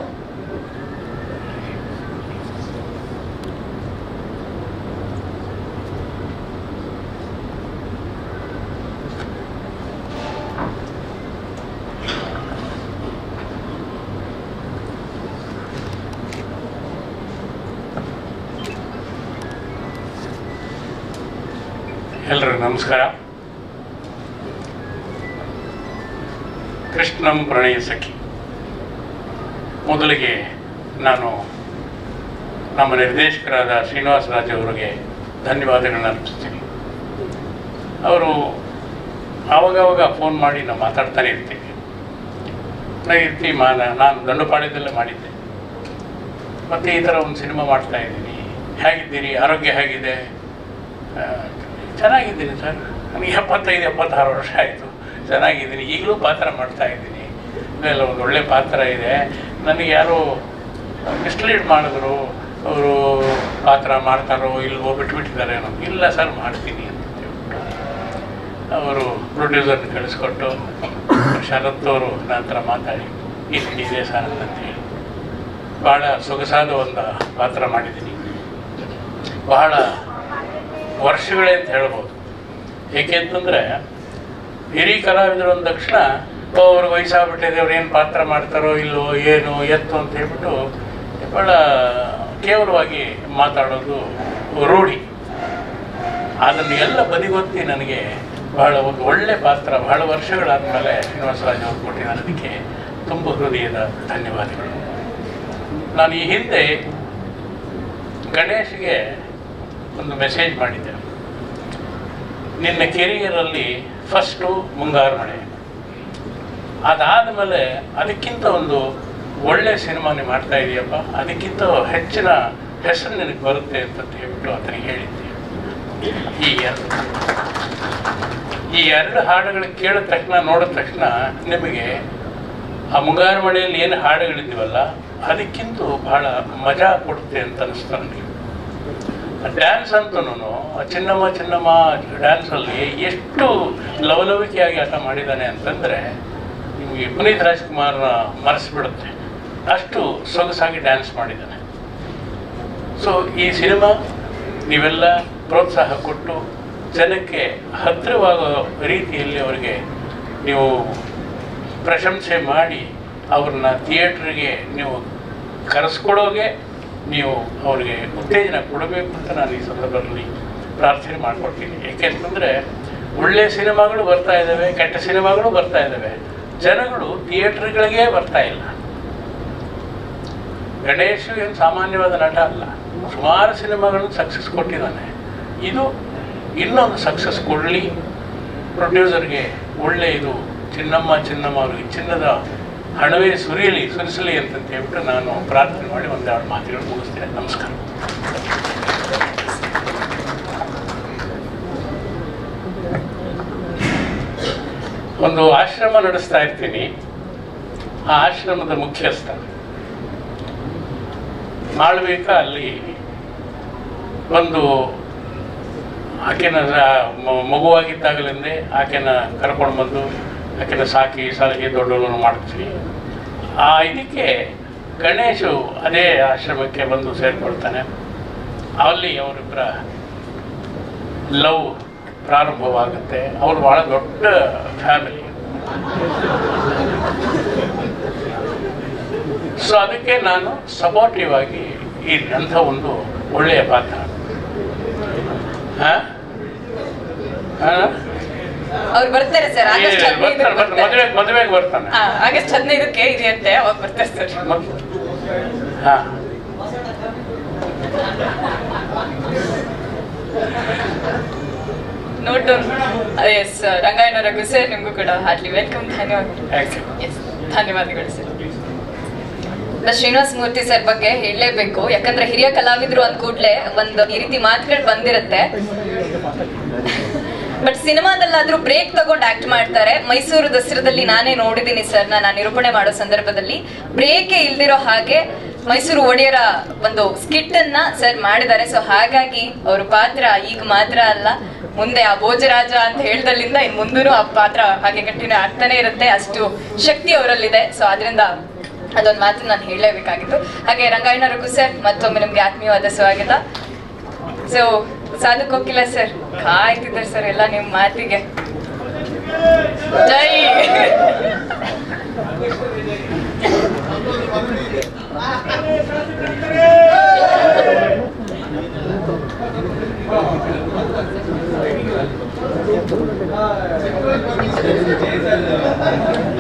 ಎಲ್ಲರಿಗೂ ನಮಸ್ಕಾರ. ಕೃಷ್ಣಂ ಪ್ರಣಯ ಸಖಿ. ಮೊದಲಿಗೆ ನಾನು ನಮ್ಮ ನಿರ್ದೇಶಕರಾದ ಶ್ರೀನಿವಾಸ ರಾಜ್ ಅವರಿಗೆ ಧನ್ಯವಾದಗಳನ್ನ ಅರ್ಪಿಸ್ತೀನಿ. ಅವರು ಆವಾಗವಾಗ ಫೋನ್ ಮಾಡಿ ನಾವು ಮಾತಾಡ್ತಾನೆ ಇರ್ತೀವಿ. ನಾನು ದಂಡುಪಾಳ್ಯದಲ್ಲೇ ಮಾಡಿದ್ದೆ. ಮತ್ತು ಈ ಥರ ಒಂದು ಸಿನಿಮಾ ಮಾಡ್ತಾ ಇದ್ದೀನಿ, ಹೇಗಿದ್ದೀರಿ, ಆರೋಗ್ಯ ಹೇಗಿದೆ? ಚೆನ್ನಾಗಿದ್ದೀನಿ ಸರ್, ನನಗೆ 75-76 ವರ್ಷ ಆಯಿತು, ಚೆನ್ನಾಗಿದ್ದೀನಿ, ಈಗಲೂ ಪಾತ್ರ ಮಾಡ್ತಾ ಇದ್ದೀನಿ, ಇದೆಲ್ಲ ಒಂದು ಒಳ್ಳೆ ಪಾತ್ರ ಇದೆ. ನನಗೆ ಯಾರೋ ಮಿಸ್ಲೀಡ್ ಮಾಡಿದ್ರು, ಅವರು ಪಾತ್ರ ಮಾಡ್ತಾರೋ ಇಲ್ವೋ ಬಿಟ್ಬಿಟ್ಟಿದ್ದಾರೆ ಅನ್ನೋದು. ಇಲ್ಲ ಸರ್ ಮಾಡ್ತೀನಿ ಅಂತ ಹೇಳ್ಬಿಟ್ಟು ಅವರು ಪ್ರೊಡ್ಯೂಸರ್ನ ಕಳಿಸ್ಕೊಟ್ಟು ಶರತ್ ಅವರು ನಂತರ ಮಾತಾಡಿ ಇದೆ ಸರ್ ಅಂತ ಹೇಳಿ ಭಾಳ ಸೊಗಸಾದ ಒಂದು ಪಾತ್ರ ಮಾಡಿದ್ದೀನಿ. ಬಹಳ ವರ್ಷಗಳೇ ಅಂತ ಹೇಳ್ಬೋದು. ಏಕೆಂತಂದರೆ ಹಿರಿಯ ಕಲಾವಿದರು ಅಂದ ತಕ್ಷಣ ಅವ್ರಿಗೆ ವಯಸ್ಸಾಗ್ಬಿಟ್ಟಿದೆ, ಅವ್ರು ಏನು ಪಾತ್ರ ಮಾಡ್ತಾರೋ ಇಲ್ಲೋ ಏನು ಎತ್ತು ಅಂತ ಹೇಳ್ಬಿಟ್ಟು ಭಾಳ ಕೇವಲವಾಗಿ ಮಾತಾಡೋದು ರೂಢಿ. ಅದನ್ನು ಎಲ್ಲ ಬದಿಗೊತ್ತಿ ನನಗೆ ಬಹಳ ಒಂದು ಒಳ್ಳೆ ಪಾತ್ರ ಬಹಳ ವರ್ಷಗಳಾದಮೇಲೆ ಶ್ರೀನಿವಾಸರಾಜ್ ಅವರು ಕೊಟ್ಟಿದ್ದಾರೆ. ಅದಕ್ಕೆ ತುಂಬ ಹೃದಯದ ಧನ್ಯವಾದಗಳು. ನಾನು ಈ ಹಿಂದೆ ಗಣೇಶ್ಗೆ ಒಂದು ಮೆಸೇಜ್ ಮಾಡಿದ್ದೆ, ನಿನ್ನ ಕೆರಿಯರಲ್ಲಿ ಫಸ್ಟು ಮುಂಗಾರು ಮಳೆ, ಅದಾದಮೇಲೆ ಅದಕ್ಕಿಂತ ಒಂದು ಒಳ್ಳೆ ಸಿನಿಮಾನೇ ಮಾಡ್ತಾ ಇದೆಯಪ್ಪ, ಅದಕ್ಕಿಂತ ಹೆಚ್ಚಿನ ಹೆಸರು ನಿನಗೆ ಬರುತ್ತೆ ಅಂತ ಹೇಳ್ಬಿಟ್ಟು ಆತನಿಗೆ ಹೇಳಿದ್ದೆ. ಈ ಎರಡು ಹಾಡುಗಳು ಕೇಳಿದ ತಕ್ಷಣ ನೋಡಿದ ತಕ್ಷಣ ನಿಮಗೆ ಆ ಮುಂಗಾರು ಮಳೆಯಲ್ಲಿ ಏನು ಹಾಡುಗಳಿದ್ದೀವಲ್ಲ ಅದಕ್ಕಿಂತ ಬಹಳ ಮಜಾ ಕೊಡುತ್ತೆ ಅಂತ ಅನಿಸ್ತು ನನಗೆ. ಡ್ಯಾನ್ಸ್ ಅಂತೂ ಚಿನ್ನಮ್ಮ ಚಿನ್ನಮ್ಮ ಡ್ಯಾನ್ಸಲ್ಲಿ ಎಷ್ಟು ಲವಲವಿಕೆಯಾಗಿ ಆಟ ಮಾಡಿದ್ದಾನೆ ಅಂತಂದರೆ ನಿಮಗೆ ಪುನೀತ್ ರಾಜ್ಕುಮಾರ್ನ ಮರೆಸಿಬಿಡುತ್ತೆ, ಅಷ್ಟು ಸೊಗಸಾಗಿ ಡ್ಯಾನ್ಸ್ ಮಾಡಿದ್ದಾನೆ. ಸೊ ಈ ಸಿನಿಮಾ ನೀವೆಲ್ಲ ಪ್ರೋತ್ಸಾಹ ಕೊಟ್ಟು ಜನಕ್ಕೆ ಹತ್ತಿರವಾಗೋ ರೀತಿಯಲ್ಲಿ ಅವರಿಗೆ ನೀವು ಪ್ರಶಂಸೆ ಮಾಡಿ ಅವ್ರನ್ನ ಥಿಯೇಟ್ರಿಗೆ ನೀವು ಕರೆಸ್ಕೊಡೋಗೆ ನೀವು ಅವರಿಗೆ ಉತ್ತೇಜನ ಕೊಡಬೇಕು ಅಂತ ನಾನು ಈ ಸಂದರ್ಭದಲ್ಲಿ ಪ್ರಾರ್ಥನೆ ಮಾಡ್ಕೊಡ್ತೀನಿ. ಏಕೆಂತಂದರೆ ಒಳ್ಳೆಯ ಸಿನಿಮಾಗಳು ಬರ್ತಾ ಇದ್ದಾವೆ, ಕೆಟ್ಟ ಸಿನಿಮಾಗಳು ಬರ್ತಾ ಇದ್ದಾವೆ, ಜನಗಳು ಥಿಯೇಟ್ರ್ಗಳಿಗೆ ಬರ್ತಾ ಇಲ್ಲ. ಗಣೇಶ್ ಏನು ಸಾಮಾನ್ಯವಾದ ನಟ ಅಲ್ಲ, ಸುಮಾರು ಸಿನಿಮಾಗಳನ್ನು ಸಕ್ಸಸ್ ಕೊಟ್ಟಿದ್ದಾನೆ. ಇದು ಇನ್ನೊಂದು ಸಕ್ಸಸ್ ಕೊಡಲಿ, ಪ್ರೊಡ್ಯೂಸರ್ಗೆ ಒಳ್ಳೆ ಇದು ಚಿನ್ನಮ್ಮ ಚಿನ್ನಮ್ಮ ಅವ್ರಿಗೆ ಚಿನ್ನದ ಹಣವೇ ಸುರಿಸಲಿ ಅಂತ ಹೇಳ್ಬಿಟ್ಟು ನಾನು ಪ್ರಾರ್ಥನೆ ಮಾಡಿ ಒಂದೆರಡು ಮಾತುಗಳು ಮುಗಿಸ್ತೇನೆ. ನಮಸ್ಕಾರ. ಒಂದು ಆಶ್ರಮ ನಡೆಸ್ತಾ ಇರ್ತೀನಿ. ಆ ಆಶ್ರಮದ ಮುಖ್ಯಸ್ಥ ಮಾಳ್ವಿಕ ಅಲ್ಲಿ ಒಂದು ಆಕೆನ ಮಗುವಾಗಿದ್ದಾಗಲಿಂದೇ ಆಕೆನ ಕರ್ಕೊಂಡು ಬಂದು ಆಕೆನ ಸಾಕಿ ಸಲಹೆ ದೊಡ್ಡವನು ಮಾಡ್ತೀವಿ. ಆ ಇದಕ್ಕೆ ಗಣೇಶು ಅದೇ ಆಶ್ರಮಕ್ಕೆ ಬಂದು ಸೇರಿಕೊಳ್ತಾನೆ. ಅಲ್ಲಿ ಅವರಿಬ್ಬರ ಲವ್ ಪ್ರಾರಂಭವಾಗುತ್ತೆ. ಅವರು ಭಾಳ ದೊಡ್ಡ ಫ್ಯಾಮಿಲಿ. ಸೊ ಅದಕ್ಕೆ ನಾನು ಸಪೋರ್ಟಿವ್ ಆಗಿ ಅಂಥ ಒಂದು ಒಳ್ಳೆಯ ಪಾತ್ರ. ಅವ್ರು ಬರ್ತಾರೆ ಸರ್, ಮದುವೆಗೆ ಬರ್ತಾನೆ. ಆಗಸ್ಟ್ 15ಕ್ಕೆ ಇದೆಯಂತೆ, ಅವಾಗ ಬರ್ತಾರೆ sir. Note down. Yes, Rangayana Raghu sir, ನಿಮಗೂ ಕೂಡ ಹಾರ್ಟ್ಲಿ ವೆಲ್ಕಮ್. ಧನ್ಯವಾದಗಳು. ಎಸ್, ಧನ್ಯವಾದಗಳು ಸರ್. ಶ್ರೀನಿವಾಸ ಮೂರ್ತಿ ಸರ್ ಬಗ್ಗೆ ಹೇಳಲೇಬೇಕು, ಯಾಕಂದ್ರೆ ಹಿರಿಯ ಕಲಾವಿದ್ರು ಅಂದ ಕೂಡಲೇ ಒಂದು ಈ ರೀತಿ ಮಾತುಗಳು ಬಂದಿರುತ್ತೆ. ಬಟ್ ಸಿನಿಮಾದಲ್ಲಾದ್ರೂ ಬ್ರೇಕ್ ತಗೊಂಡು ಆಕ್ಟ್ ಮಾಡ್ತಾರೆ. ಮೈಸೂರು ದಸರಾದಲ್ಲಿ ನಾನೇ ನೋಡಿದ್ದೀನಿ ಸರ್, ನಾನು ನಿರೂಪಣೆ ಮಾಡೋ ಸಂದರ್ಭದಲ್ಲಿ ಬ್ರೇಕೇ ಇಲ್ದಿರೋ ಹಾಗೆ ಮೈಸೂರು ಒಡೆಯರ ಒಂದು ಸ್ಕಿಟ್ ಅನ್ನ ಸರ್ ಮಾಡಿದ್ದಾರೆ. ಸೊ ಹಾಗಾಗಿ ಅವ್ರ ಪಾತ್ರ ಈಗ ಮಾತ್ರ ಅಲ್ಲ, ಮುಂದೆ ಆ ಭೋಜರಾಜ ಅಂತ ಹೇಳ್ದಲ್ಲಿಂದ ಇನ್ ಮುಂದೂ ಆ ಪಾತ್ರ ಹಾಗೆ ಕಂಟಿನ್ಯೂ ಆಗ್ತಾನೆ ಇರುತ್ತೆ. ಅಷ್ಟು ಶಕ್ತಿ ಅವರಲ್ಲಿದೆ. ಸೊ ಆದ್ರಿಂದ ಅದೊಂದು ಮಾತು ನಾನು ಹೇಳಲೇಬೇಕಾಗಿತ್ತು. ಹಾಗೆ ರಂಗಾಯಣ ರಘು ಸರ್, ಮತ್ತೊಮ್ಮೆ ನಿಮ್ಗೆ ಆತ್ಮೀಯವಾದ ಸ್ವಾಗತ. So Sadhu Kokila sir ಕಾಯ್ತಿದ್ದಾರೆ sir ಎಲ್ಲ ನಿಮ್ಮ ಮಾತಿಗೆ. ಜೈ.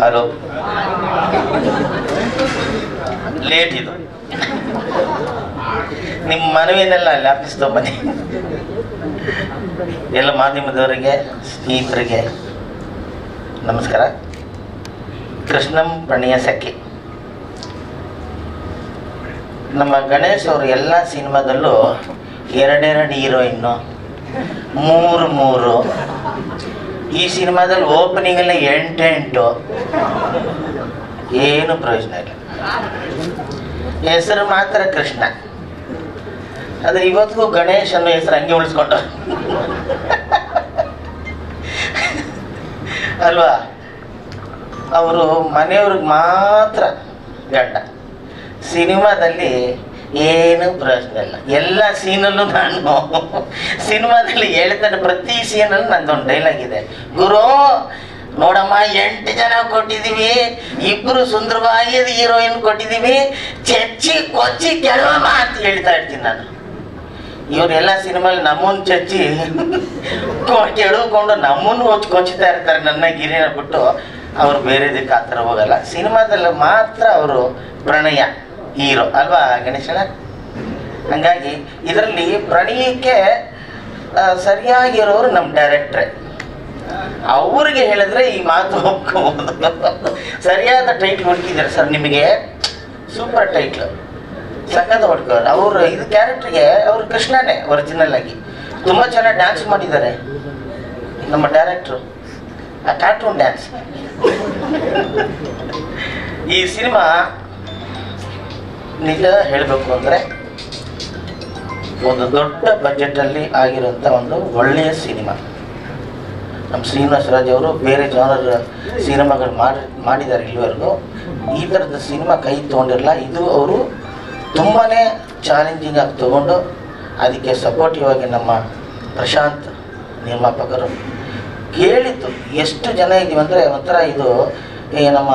ಹಲೋ, ಲೇಟ್ ಇದು. ನಿಮ್ಮ ಮನವಿನೆಲ್ಲ ಅಲ್ಲಿ ಆಫೀಸ್ದು ಬನ್ನಿ. ಎಲ್ಲ ಮಾಧ್ಯಮದವರಿಗೆ, ಸ್ನೇಹಿತರಿಗೆ ನಮಸ್ಕಾರ. ಕೃಷ್ಣಂ ಪ್ರಣಯ ಸಖಿ. ನಮ್ಮ ಗಣೇಶ್ ಅವರು ಎಲ್ಲ ಸಿನಿಮಾದಲ್ಲೂ ಎರಡೆರಡು ಹೀರೋಯಿನ್ನು, ಮೂರು. ಈ ಸಿನಿಮಾದಲ್ಲಿ ಓಪನಿಂಗಲ್ಲೇ 8 ಏನು ಪ್ರಯೋಜನ ಇಲ್ಲ. ಹೆಸರು ಮಾತ್ರ ಕೃಷ್ಣ. ಆದರೆ ಇವತ್ತಿಗೂ ಗಣೇಶ್ ಅನ್ನೋ ಹೆಸರು ಹಂಗೆ ಉಳಿಸ್ಕೊಂಡು ಅಲ್ವಾ. ಅವರು ಮನೆಯವ್ರಿಗೆ ಮಾತ್ರ ಗಂಡ. ಸಿನಿಮಾದಲ್ಲಿ ಏನು ಪ್ರಯೋಜನ ಇಲ್ಲ. ಎಲ್ಲ ಸೀನಲ್ಲೂ ನಾನು ಸಿನಿಮಾದಲ್ಲಿ ಹೇಳ್ತಾನೆ, ಪ್ರತಿ ಸೀನಲ್ಲೂ ನಂದೊಂದು ಡೈಲಾಗ್ ಇದೆ. ಗುರು ನೋಡಮ್ಮ, 8 ಜನ ಕೊಟ್ಟಿದ್ದೀವಿ, 2 ಸುಂದರವಾಗಿ ಹೀರೋಯಿನ್ ಕೊಟ್ಟಿದ್ದೀವಿ, ಚಚ್ಚಿ ಕೊಚ್ಚಿ ಕೆಲವಮ್ಮ ಅಂತ ಹೇಳ್ತಾ ಇರ್ತೀನಿ ನಾನು. ಇವರೆಲ್ಲ ಸಿನಿಮಾಲಿ ನಮ್ಮನ್ನು ಚಚ್ಚಿ ಕೆಡಕೊಂಡು ನಮ್ಮನ್ನು ಕೊಚ್ಚುತ್ತಾ ಇರ್ತಾರೆ. ನನ್ನ ಗಿರಿನ ಬಿಟ್ಟು ಅವರು ಬೇರೆದಕ್ಕೆ ಆ ಥರ ಹೋಗಲ್ಲ. ಸಿನಿಮಾದಲ್ಲಿ ಮಾತ್ರ ಅವರು ಪ್ರಣಯ ಹೀರೋ ಅಲ್ವಾ ಗಣೇಶನ. ಹಂಗಾಗಿ ಇದರಲ್ಲಿ ಪ್ರಣಯಕ್ಕೆ ಸರಿಯಾಗಿರೋರು ನಮ್ಮ ಡೈರೆಕ್ಟ್ರೇ. ಅವ್ರಿಗೆ ಹೇಳಿದ್ರೆ ಈ ಮಾತು ಒಪ್ಕೋಬೋದು. ಸರಿಯಾದ ಟೈಟ್ಲ್ ಹುಡುಕಿದ್ದಾರೆ ಸರ್ ನಿಮಗೆ, ಸೂಪರ್ ಟೈಟ್ಲು, ಸಖತ್ ಹೊಡ್ಕೋರು. ಅವರು ಇದು ಕ್ಯಾರೆಕ್ಟ್ರಿಗೆ ಅವರು ಕೃಷ್ಣನೇ ಒರಿಜಿನಲ್ ಆಗಿ ತುಂಬ ಚೆನ್ನಾಗಿ ಡ್ಯಾನ್ಸ್ ಮಾಡಿದ್ದಾರೆ ನಮ್ಮ ಡೈರೆಕ್ಟ್ರು. ಆ ಕಾರ್ಟೂನ್ ಡ್ಯಾನ್ಸ್. ಈ ಸಿನಿಮಾ ನಿಜ ಹೇಳಬೇಕು ಅಂದರೆ ಒಂದು ದೊಡ್ಡ ಬಜೆಟಲ್ಲಿ ಆಗಿರೋಂಥ ಒಂದು ಒಳ್ಳೆಯ ಸಿನಿಮಾ. ನಮ್ಮ ಶ್ರೀನಿವಾಸ ರಾಜ್ ಅವರು ಬೇರೆ ಜಾನರ್ ಸಿನಿಮಾಗಳು ಮಾಡಿದ್ದಾರೆ ಇಲ್ಲಿವರೆಗೂ. ಈ ಥರದ ಸಿನಿಮಾ ಕೈ ತೊಗೊಂಡಿರಲ್ಲ. ಇದು ಅವರು ತುಂಬಾ ಚಾಲೆಂಜಿಂಗ್ ಆಗಿ ತೊಗೊಂಡು ಅದಕ್ಕೆ ಸಪೋರ್ಟಿವ್ ಆಗಿ ನಮ್ಮ ಪ್ರಶಾಂತ್ ನಿರ್ಮಾಪಕರು ಕೇಳಿದ್ದು. ಎಷ್ಟು ಜನ ಇದ್ದೀವಿ ಅಂದರೆ ಒಂಥರ ಇದು ಈ ನಮ್ಮ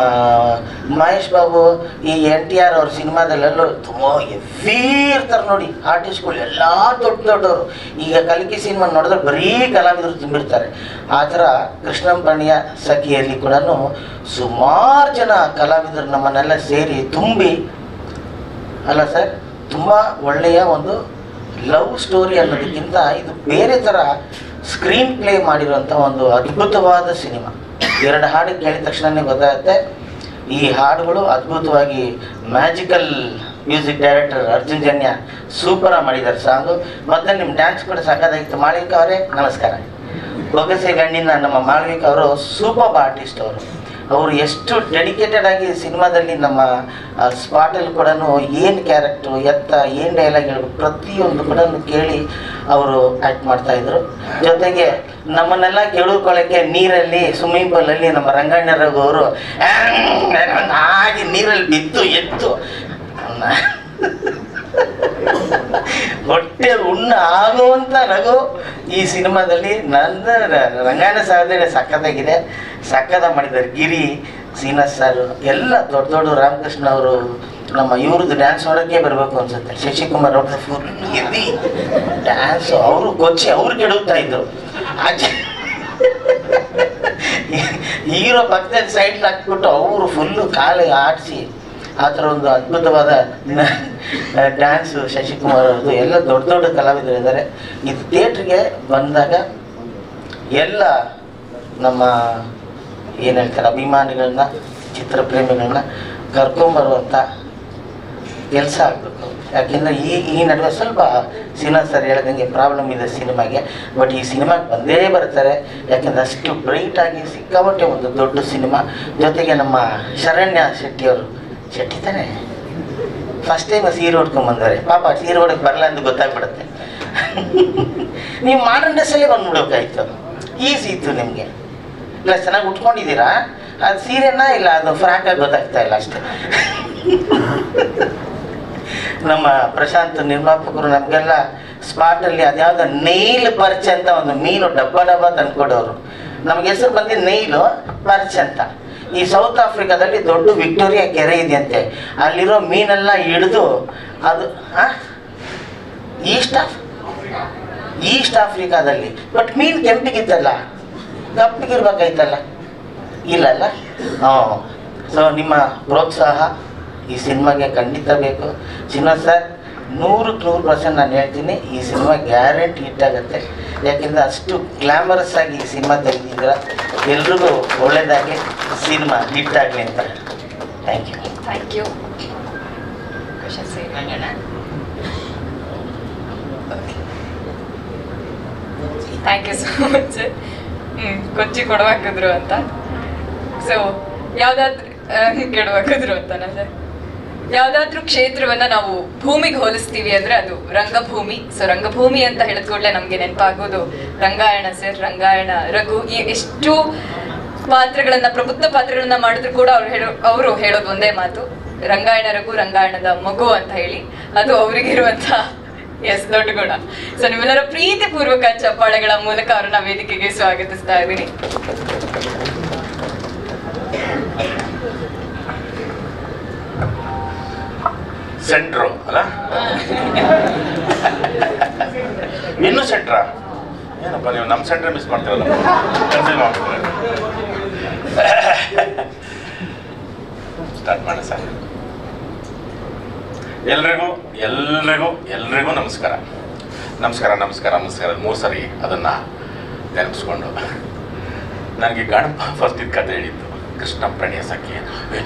ಮಹೇಶ್ ಬಾಬು, ಈ NTR ಅವ್ರ ಸಿನಿಮಾದಲ್ಲೆಲ್ಲರೂ ತುಂಬ ಹೆವಿ ಇರ್ತಾರೆ ನೋಡಿ ಆರ್ಟಿಸ್ಟ್ಗಳು, ಎಲ್ಲ ದೊಡ್ಡವರು. ಈಗ ಕಲ್ಕಿ ಸಿನಿಮಾ ನೋಡಿದ್ರೆ ಬರೀ ಕಲಾವಿದರು ತುಂಬಿರ್ತಾರೆ. ಆ ಥರ ಕೃಷ್ಣಂ ಪ್ರಣಯ ಸಖಿಯಲ್ಲಿ ಕೂಡ ಸುಮಾರು ಜನ ಕಲಾವಿದರು ನಮ್ಮನ್ನೆಲ್ಲ ಸೇರಿ ತುಂಬಿ ಅಲ್ಲ ಸರ್, ತುಂಬ ಒಳ್ಳೆಯ ಒಂದು ಲವ್ ಸ್ಟೋರಿ ಅನ್ನೋದಕ್ಕಿಂತ ಇದು ಬೇರೆ ಥರ ಸ್ಕ್ರೀನ್ ಪ್ಲೇ ಮಾಡಿರುವಂಥ ಒಂದು ಅದ್ಭುತವಾದ ಸಿನಿಮಾ. 2 ಹಾಡು ಕೇಳಿದ ತಕ್ಷಣವೇ ಗೊತ್ತಾಗುತ್ತೆ. ಈ ಹಾಡುಗಳು ಅದ್ಭುತವಾಗಿ magical music director Arjun Janya ಸೂಪರಾಗಿ ಮಾಡಿದ್ದಾರೆ ಸಾಂಗು. ಮತ್ತು ನಿಮ್ಮ ಡ್ಯಾನ್ಸ್ ಕೂಡ ಸಾಕಾಗಿತ್ತು. ಮಾಳವಿಕ ಅವರೇ ನಮಸ್ಕಾರ. ಬೊಗಸೆ ಗಣ್ಣಿನ ನಮ್ಮ ಮಾಳವಿಕ ಅವರು ಸೂಪರ್ ಆರ್ಟಿಸ್ಟ್ ಅವರು. ಅವರು ಎಷ್ಟು ಡೆಡಿಕೇಟೆಡ್ ಆಗಿ ಸಿನಿಮಾದಲ್ಲಿ ನಮ್ಮ ಸ್ಪಾಟಲ್ಲಿ ಕೂಡ ಏನು ಕ್ಯಾರೆಕ್ಟ್ರು ಏನು ಡೈಲಾಗ್ ಹೇಳ್ಬೇಕು ಪ್ರತಿಯೊಂದು ಕೂಡ ಕೇಳಿ ಅವರು ಆ್ಯಕ್ಟ್ ಮಾಡ್ತಾಯಿದ್ರು. ಜೊತೆಗೆ ನಮ್ಮನ್ನೆಲ್ಲ ಕೆಳಕೊಳ್ಳೋಕ್ಕೆ ನೀರಲ್ಲಿ ಸ್ವಿಮ್ಮಿಂಗ್ ಪೂಲಲ್ಲಿ ನಮ್ಮ ರಂಗಣ್ಣ ರಘು ಅವರು ಹಾಗೆ ನೀರಲ್ಲಿ ಬಿದ್ದು ಎತ್ತು ಹೊಟ್ಟೆ ಉಣ್ಣ ಆಗುವಂಥ ರಘು ಈ ಸಿನಿಮಾದಲ್ಲಿ ನನ್ನ ರಂಗಾಯಣ ಸಾಧನೆ ಸಕ್ಕತ್ತಾಗಿದೆ. ಸಕ್ಕದ ಮಾಡಿದ್ದಾರೆ. ಗಿರಿ, ಶ್ರೀನಾಥ್ ಸರ್ ಎಲ್ಲ ದೊಡ್ಡ ದೊಡ್ಡ ರಾಮಕೃಷ್ಣ ಅವರು ನಮ್ಮ ಇವ್ರದ್ದು ಡ್ಯಾನ್ಸ್ ನೋಡೋಕ್ಕೆ ಬರಬೇಕು ಅನ್ಸುತ್ತೆ. ಶಶಿಕುಮಾರ್ ಅವ್ರದ್ದು ಫುಲ್ ಎದಿ ಡ್ಯಾನ್ಸ್ ಅವರು ಕೊಚ್ಚಿ ಅವ್ರು ಕೆಡುತ್ತಾ ಇದ್ರು. ಹೀರೋ ಪಕ್ಕದಲ್ಲಿ ಸೈಡ್ಲಿ ಹಾಕ್ಬಿಟ್ಟು ಅವರು ಫುಲ್ಲು ಕಾಲಿಗೆ ಆಡಿಸಿ ಆ ಥರ ಒಂದು ಅದ್ಭುತವಾದ ಡ್ಯಾನ್ಸು ಶಶಿಕುಮಾರ್ ಅವ್ರದ್ದು ಎಲ್ಲ ದೊಡ್ಡ ದೊಡ್ಡ ಕಲಾವಿದರು ಇದ್ದಾರೆ. ಇದು ಥಿಯೇಟ್ರಿಗೆ ಬಂದಾಗ ಎಲ್ಲ ನಮ್ಮ ಏನು ಹೇಳ್ತಾರೆ ಅಭಿಮಾನಿಗಳನ್ನ ಚಿತ್ರಪ್ರೇಮಿಗಳನ್ನ ಕರ್ಕೊಂಬರುವಂಥ ಕೆಲಸ ಆಗಬೇಕು. ಯಾಕೆಂದರೆ ಈ ನಡುವೆ ಸ್ವಲ್ಪ ಶ್ರೀನಾಥ್ ಸರ್ ಹೇಳ್ದಂಗೆ ಪ್ರಾಬ್ಲಮ್ ಇದೆ ಸಿನಿಮಾಗೆ. ಬಟ್ ಈ ಸಿನಿಮಾಗೆ ಬಂದೇ ಬರ್ತಾರೆ. ಯಾಕೆಂದರೆ ಅಷ್ಟು ಬ್ರೈಟಾಗಿ ಸಿಕ್ಕಾಪಟ್ಟೆ ಒಂದು ದೊಡ್ಡ ಸಿನಿಮಾ. ಜೊತೆಗೆ ನಮ್ಮ ಶರಣ್ಯ ಶೆಟ್ಟಿಯವರು ಶೆಟ್ಟಿ ತಾನೆ ಫಸ್ಟ್ ಟೈಮ್ ಸೀರೆ ಉಟ್ಕೊಂಡ್ಬಂದವ್ರೆ. ಪಾಪ ಸೀರೆ ಹೊಡಕ್ಕೆ ಬರಲ್ಲ ಅಂತ ಗೊತ್ತಾಗ್ಬಿಡುತ್ತೆ. ನೀವು ಮಾಡರ್ನ್ ಡ್ರೆಸ್ಸಲ್ಲೇ ಬಂದ್ಬಿಡ್ಬೇಕಾಯ್ತು. ಈಸಿ ಇತ್ತು ನಿಮಗೆ. ಇಲ್ಲ ಚೆನ್ನಾಗಿ ಉಟ್ಕೊಂಡಿದ್ದೀರಾ, ಅದು ಸೀರೆನಾ ಇಲ್ಲ ಅದು ಫ್ರಾಕಾಗಿ ಗೊತ್ತಾಗ್ತಾ ಇಲ್ಲ ಅಷ್ಟೇ. ನಮ್ಮ ಪ್ರಶಾಂತ್ ನಿರ್ಮಾಪಕರು ನಮಗೆಲ್ಲ ಸ್ಪಾಟಲ್ಲಿ ಅದ್ಯಾವುದೋ ನೈಲ್ ಪರ್ಚ್ ಅಂತ ಒಂದು ಮೀನು ಡಬ್ಬ ತಂದ್ಕೊಡೋರು. ನಮಗೆ ಹೆಸರು ಬಂದಿದ್ದು ನೈಲು ಪರ್ಚ್ ಅಂತ. ಈ ಸೌತ್ ಆಫ್ರಿಕಾದಲ್ಲಿ ದೊಡ್ಡ ವಿಕ್ಟೋರಿಯಾ ಕೆರೆ ಇದೆಯಂತೆ. ಅಲ್ಲಿರೋ ಮೀನೆಲ್ಲ ಹಿಡಿದು ಅದು ಈಸ್ಟ್ ಆಫ್ರಿಕಾದಲ್ಲಿ. ಬಟ್ ಮೀನು ಕೆಂಪಿಗಿತ್ತಲ್ಲ, ಕಪ್ಪಿಗಿರ್ಬೇಕಾಯ್ತಲ್ಲ, ಇಲ್ಲಲ್ಲ. ಸೊ ನಿಮ್ಮ ಪ್ರೋತ್ಸಾಹ ಈ ಸಿನಿಮಾಗೆ ಖಂಡಿತ ಬೇಕು. ಶ್ರೀನಿವಾಸ್ ಸರ್ 100% ನಾನು ಹೇಳ್ತೀನಿ, ಈ ಸಿನಿಮಾ ಗ್ಯಾರಂಟಿ ಹಿಟ್ ಆಗುತ್ತೆ. ಯಾಕೆಂದರೆ ಅಷ್ಟು ಗ್ಲಾಮರಸ್ ಆಗಿ ಈ ಸಿನಿಮಾ ತೆಗೆದಿದ್ರ. ಎಲ್ರಿಗೂ ಒಳ್ಳೆಯದಾಗಿ ಸಿನಿಮಾ ಹಿಟ್ ಆಗಲಿ ಅಂತ. Thank you. Thank you. Thank you so much. ಕೊಚ್ಚಿ ಕೊಡವಾಕಿದ್ರು ಅಂತ. ಸೊ ಯಾವುದಾದ್ರೂ ಕೆಡವಾಕಿದ್ರು ಅಂತನಾ ಸರ್? ಯಾವ್ದಾದ್ರು ಕ್ಷೇತ್ರವನ್ನ ನಾವು ಭೂಮಿಗೆ ಹೋಲಿಸ್ತೀವಿ ಅಂದ್ರೆ ಅದು ರಂಗಭೂಮಿ. ಸೊ ರಂಗಭೂಮಿ ಅಂತ ಹೇಳಿದ ಕೂಡಲೇ ನಮ್ಗೆ ನೆನಪಾಗೋದು ರಂಗಾಯಣ ಸರ್, ರಂಗಾಯಣ ರಘು. ಈ ಎಷ್ಟು ಪಾತ್ರಗಳನ್ನ, ಪ್ರಬುದ್ಧ ಪಾತ್ರಗಳನ್ನ ಮಾಡಿದ್ರು ಕೂಡ ಅವರು ಹೇಳೋದು ಒಂದೇ ಮಾತು, ರಂಗಾಯಣ ರಘು ರಂಗಾಯಣದ ಮಗು ಅಂತ ಹೇಳಿ. ಅದು ಅವರಿಗಿರುವಂತ ದೊಡ್ಡ ಗುಣ. ಸೊ ನಿಮ್ಮೆಲ್ಲರ ಪ್ರೀತಿಪೂರ್ವಕ ಚಪ್ಪಾಳೆಗಳ ಮೂಲಕ ಅವ್ರನ್ನ ವೇದಿಕೆಗೆ ಸ್ವಾಗತಿಸ್ತಾ ಇದ್ದೀನಿ. ಸೆಂಟ್ರು ಅಲ್ಲ, ಇನ್ನು ಸೆಂಟ್ರಾ? ಏನಪ್ಪ ನೀವು ನಮ್ಮ ಸೆಂಟ್ರ್ ಮಿಸ್ ಮಾಡ್ತೀರಲ್ಲ. ಸ್ಟಾರ್ಟ್ ಮಾಡಿ ಸರ್. ಎಲ್ರಿಗೂ ನಮಸ್ಕಾರ. 3 ಸರಿ ಅದನ್ನ ನೆನಪಿಸ್ಕೊಂಡು ನನಗೆ ಗಣಪ ಫಸ್ಟ್ ಇದು ಕತೆ ಹೇಳಿದ್ದು. ಕೃಷ್ಣ ಪ್ರಣಯ ಸಖಿ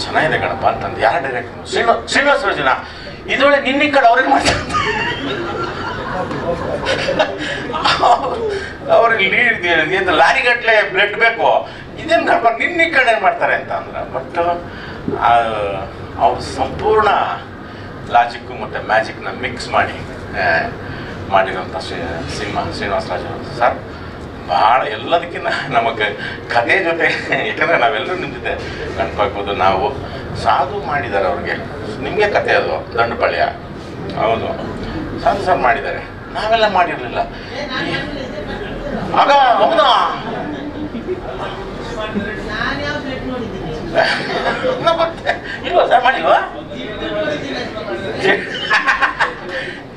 ಚೆನ್ನಾಗಿದೆ ಗಣಪ ಅಂತಂದು. ಯಾರ ಡೈರೆಕ್ಟ್ರು? ಶ್ರೀನಿವಾಸ ರಾಜನ. ಇದ್ರೊಳಗೆ ನಿನ್ನ ಕಡೆ ಅವ್ರೇನು ಮಾಡ್ತಾರೆ, ಅವ್ರಿಗೆ ಲೀಡ್ ಲಾರಿ ಗಟ್ಟಲೆ ಬ್ಲಡ್ ಬೇಕು, ಇದೇನು ಗಣಪ ನಿನ್ನ ಕಡೆ ಏನು ಮಾಡ್ತಾರೆ ಅಂತ ಅಂದ್ರೆ. ಬಟ್ ಅವ್ರು ಸಂಪೂರ್ಣ ಲಾಜಿಕ್ಕು ಮತ್ತು ಮ್ಯಾಜಿಕ್ನ ಮಿಕ್ಸ್ ಮಾಡಿರೋಂಥ ಸಿನಿಮಾ ಶ್ರೀನಿವಾಸ ರಾಜ್ ಸರ್. ಭಾಳ ಎಲ್ಲದಕ್ಕಿಂತ ನಮಗೆ ಕಥೆ ಜೊತೆ, ಯಾಕಂದರೆ ನಾವೆಲ್ಲರೂ ನಿಮ್ಮ ಜೊತೆ ಗಣಪಾಕ್ಬೋದು. ನಾವು ಸಾಧು ಮಾಡಿದ್ದಾರೆ ಅವ್ರಿಗೆ, ನಿಮಗೆ ಕತೆ ಅದು ದಂಡಪಾಳ್ಯ. ಹೌದು, ಸಾಧು ಸರ್ ಮಾಡಿದ್ದಾರೆ, ನಾವೆಲ್ಲ ಮಾಡಿರಲಿಲ್ಲ. ಆಗ ಹೌದಾ ಮತ್ತೆ ಇಲ್ವಾ ಸರ್? ಮಾಡಿಲ್ವಾ?